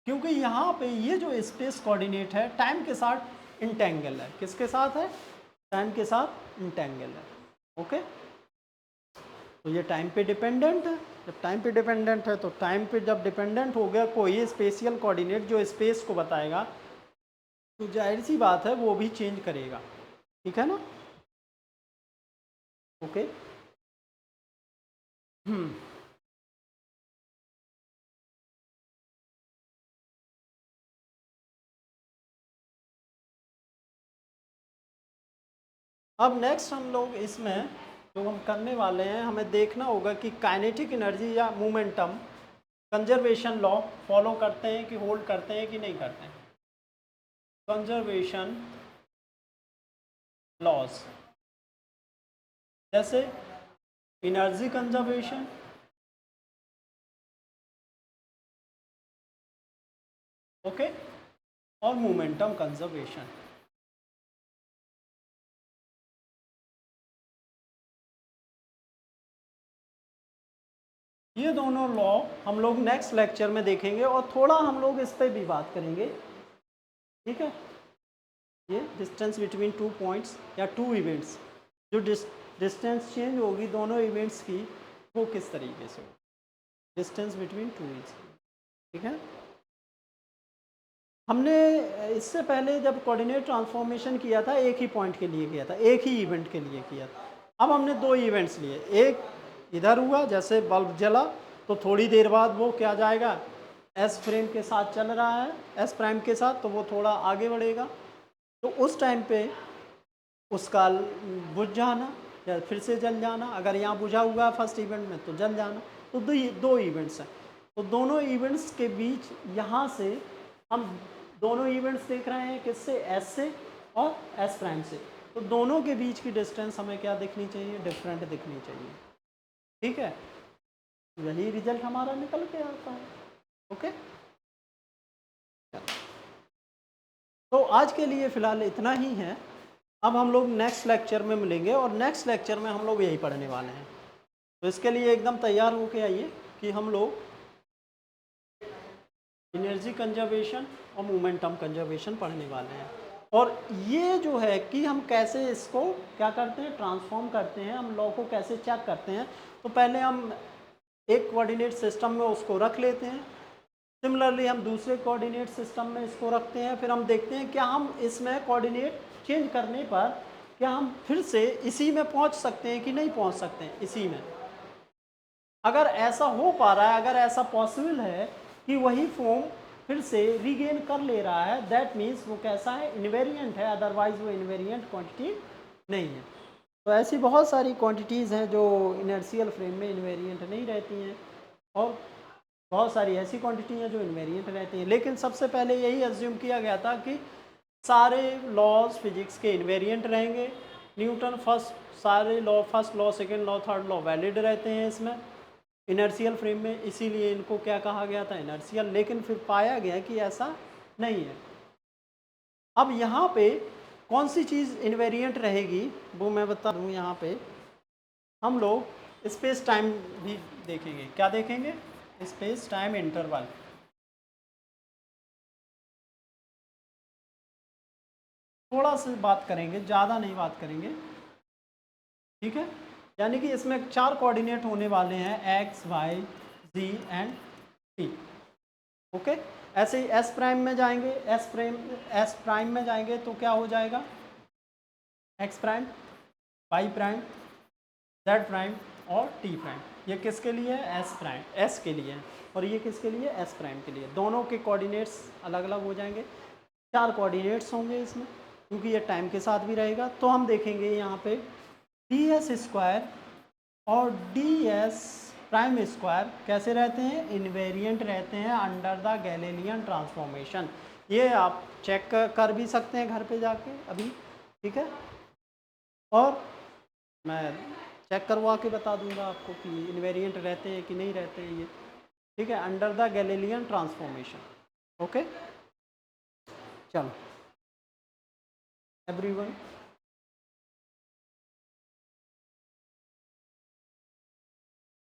क्योंकि यहाँ पे ये जो स्पेस कोऑर्डिनेट है टाइम के साथ इंटेंगल है। किसके साथ है? टाइम के साथ इंटेंगल है। ओके, तो ये टाइम पे डिपेंडेंट है। जब टाइम पे डिपेंडेंट है तो टाइम पे जब डिपेंडेंट हो गया कोई स्पेशियल कोऑर्डिनेट जो स्पेस को बताएगा, तो जाहिर सी बात है वो भी चेंज करेगा। ठीक है ना? ओके, अब नेक्स्ट हम लोग इसमें जो हम करने वाले हैं, हमें देखना होगा कि काइनेटिक एनर्जी या मोमेंटम कंजर्वेशन लॉ फॉलो करते हैं कि होल्ड करते हैं कि नहीं करते हैं। कंजर्वेशन लॉज, जैसे एनर्जी कंजर्वेशन, ओके, और मोमेंटम कंजर्वेशन। ये दोनों लॉ हम लोग नेक्स्ट लेक्चर में देखेंगे और थोड़ा हम लोग इस पर भी बात करेंगे। ठीक है, ये डिस्टेंस बिटवीन टू पॉइंट्स या टू इवेंट्स, जो डिस्टेंस चेंज होगी दोनों इवेंट्स की, वो किस तरीके से होगी, डिस्टेंस बिटवीन टू इवेंट्स। ठीक है, हमने इससे पहले जब कोऑर्डिनेट ट्रांसफॉर्मेशन किया था एक ही पॉइंट के लिए किया था, एक ही इवेंट के लिए किया था। अब हमने दो इवेंट्स लिए, एक इधर हुआ जैसे बल्ब जला तो थोड़ी देर बाद वो क्या जाएगा? एस फ्रेम के साथ चल रहा है, एस प्राइम के साथ, तो वो थोड़ा आगे बढ़ेगा, तो उस टाइम पे उसका बुझ जाना या फिर से जल जाना। अगर यहाँ बुझा हुआ फर्स्ट इवेंट में तो जल जाना। तो दो इवेंट्स हैं, तो दोनों इवेंट्स के बीच यहाँ से हम दोनों इवेंट्स देख रहे हैं, किससे? एस से और एस प्राइम से। तो दोनों के बीच की डिस्टेंस हमें क्या दिखनी चाहिए? डिफरेंट दिखनी चाहिए। ठीक है, यही रिजल्ट हमारा निकल के आता है। ओके, तो आज के लिए फ़िलहाल इतना ही है। अब हम लोग नेक्स्ट लेक्चर में मिलेंगे और नेक्स्ट लेक्चर में हम लोग यही पढ़ने वाले हैं। तो इसके लिए एकदम तैयार होके आइए कि हम लोग एनर्जी कंजर्वेशन और मोमेंटम कंजर्वेशन पढ़ने वाले हैं। और ये जो है कि हम कैसे इसको क्या करते हैं? ट्रांसफॉर्म करते हैं, हम लॉ को कैसे चेक करते हैं। तो पहले हम एक कोऑर्डिनेट सिस्टम में उसको रख लेते हैं, सिमिलरली हम दूसरे कोऑर्डिनेट सिस्टम में इसको रखते हैं, फिर हम देखते हैं क्या हम इसमें कोऑर्डिनेट चेंज करने पर क्या हम फिर से इसी में पहुंच सकते हैं कि नहीं पहुंच सकते हैं इसी में। अगर ऐसा हो पा रहा है, अगर ऐसा पॉसिबल है कि वही फॉर्म फिर से रीगेन कर ले रहा है, दैट मीन्स वो कैसा है? इनवेरिएंट है, अदरवाइज वो इनवेरिएंट क्वांटिटी नहीं है। तो ऐसी बहुत सारी क्वांटिटीज़ हैं जो इनर्शियल फ्रेम में इनवेरिएंट नहीं रहती हैं, और बहुत सारी ऐसी क्वांटिटी हैं जो इनवेरिएंट रहती हैं। लेकिन सबसे पहले यही एज्यूम किया गया था कि सारे लॉज फिजिक्स के इनवेरिएंट रहेंगे। न्यूटन सारे law, first law, second law, third law valid रहते हैं इसमें इनर्शियल फ्रेम में, इसीलिए इनको क्या कहा गया था? इनर्शियल। लेकिन फिर पाया गया कि ऐसा नहीं है। अब यहाँ पे कौन सी चीज़ इनवेरिएंट रहेगी वो मैं बता दूँ। यहाँ पे हम लोग स्पेस टाइम भी देखेंगे। क्या देखेंगे? Space time interval. थोड़ा सा बात करेंगे, ज़्यादा नहीं बात करेंगे, ठीक है। यानी कि इसमें 4 कोऑर्डिनेट होने वाले हैं, X Y G and T. Okay, ऐसे ही एस प्राइम में जाएंगे, एस प्राइम में जाएंगे तो क्या हो जाएगा, X prime, Y prime, Z prime और टी प्राइम। ये किसके लिए है, एस प्राइम, एस के लिए है, और ये किसके लिए, एस प्राइम के लिए। दोनों के कोऑर्डिनेट्स अलग अलग हो जाएंगे, 4 कोऑर्डिनेट्स होंगे इसमें, क्योंकि ये टाइम के साथ भी रहेगा। तो हम देखेंगे यहाँ पे डी एस स्क्वायर और डी एस प्राइम स्क्वायर कैसे रहते हैं, इन्वेरिएंट रहते हैं अंडर द गैलीलियन ट्रांसफॉर्मेशन। ये आप चेक कर भी सकते हैं घर पे जाके अभी, ठीक है। और मैं चेक करवा के बता दूंगा आपको कि इन्वेरिएंट रहते हैं कि नहीं रहते हैं ये, ठीक है, under the Galilean transformation. Okay, चलो एवरीवन।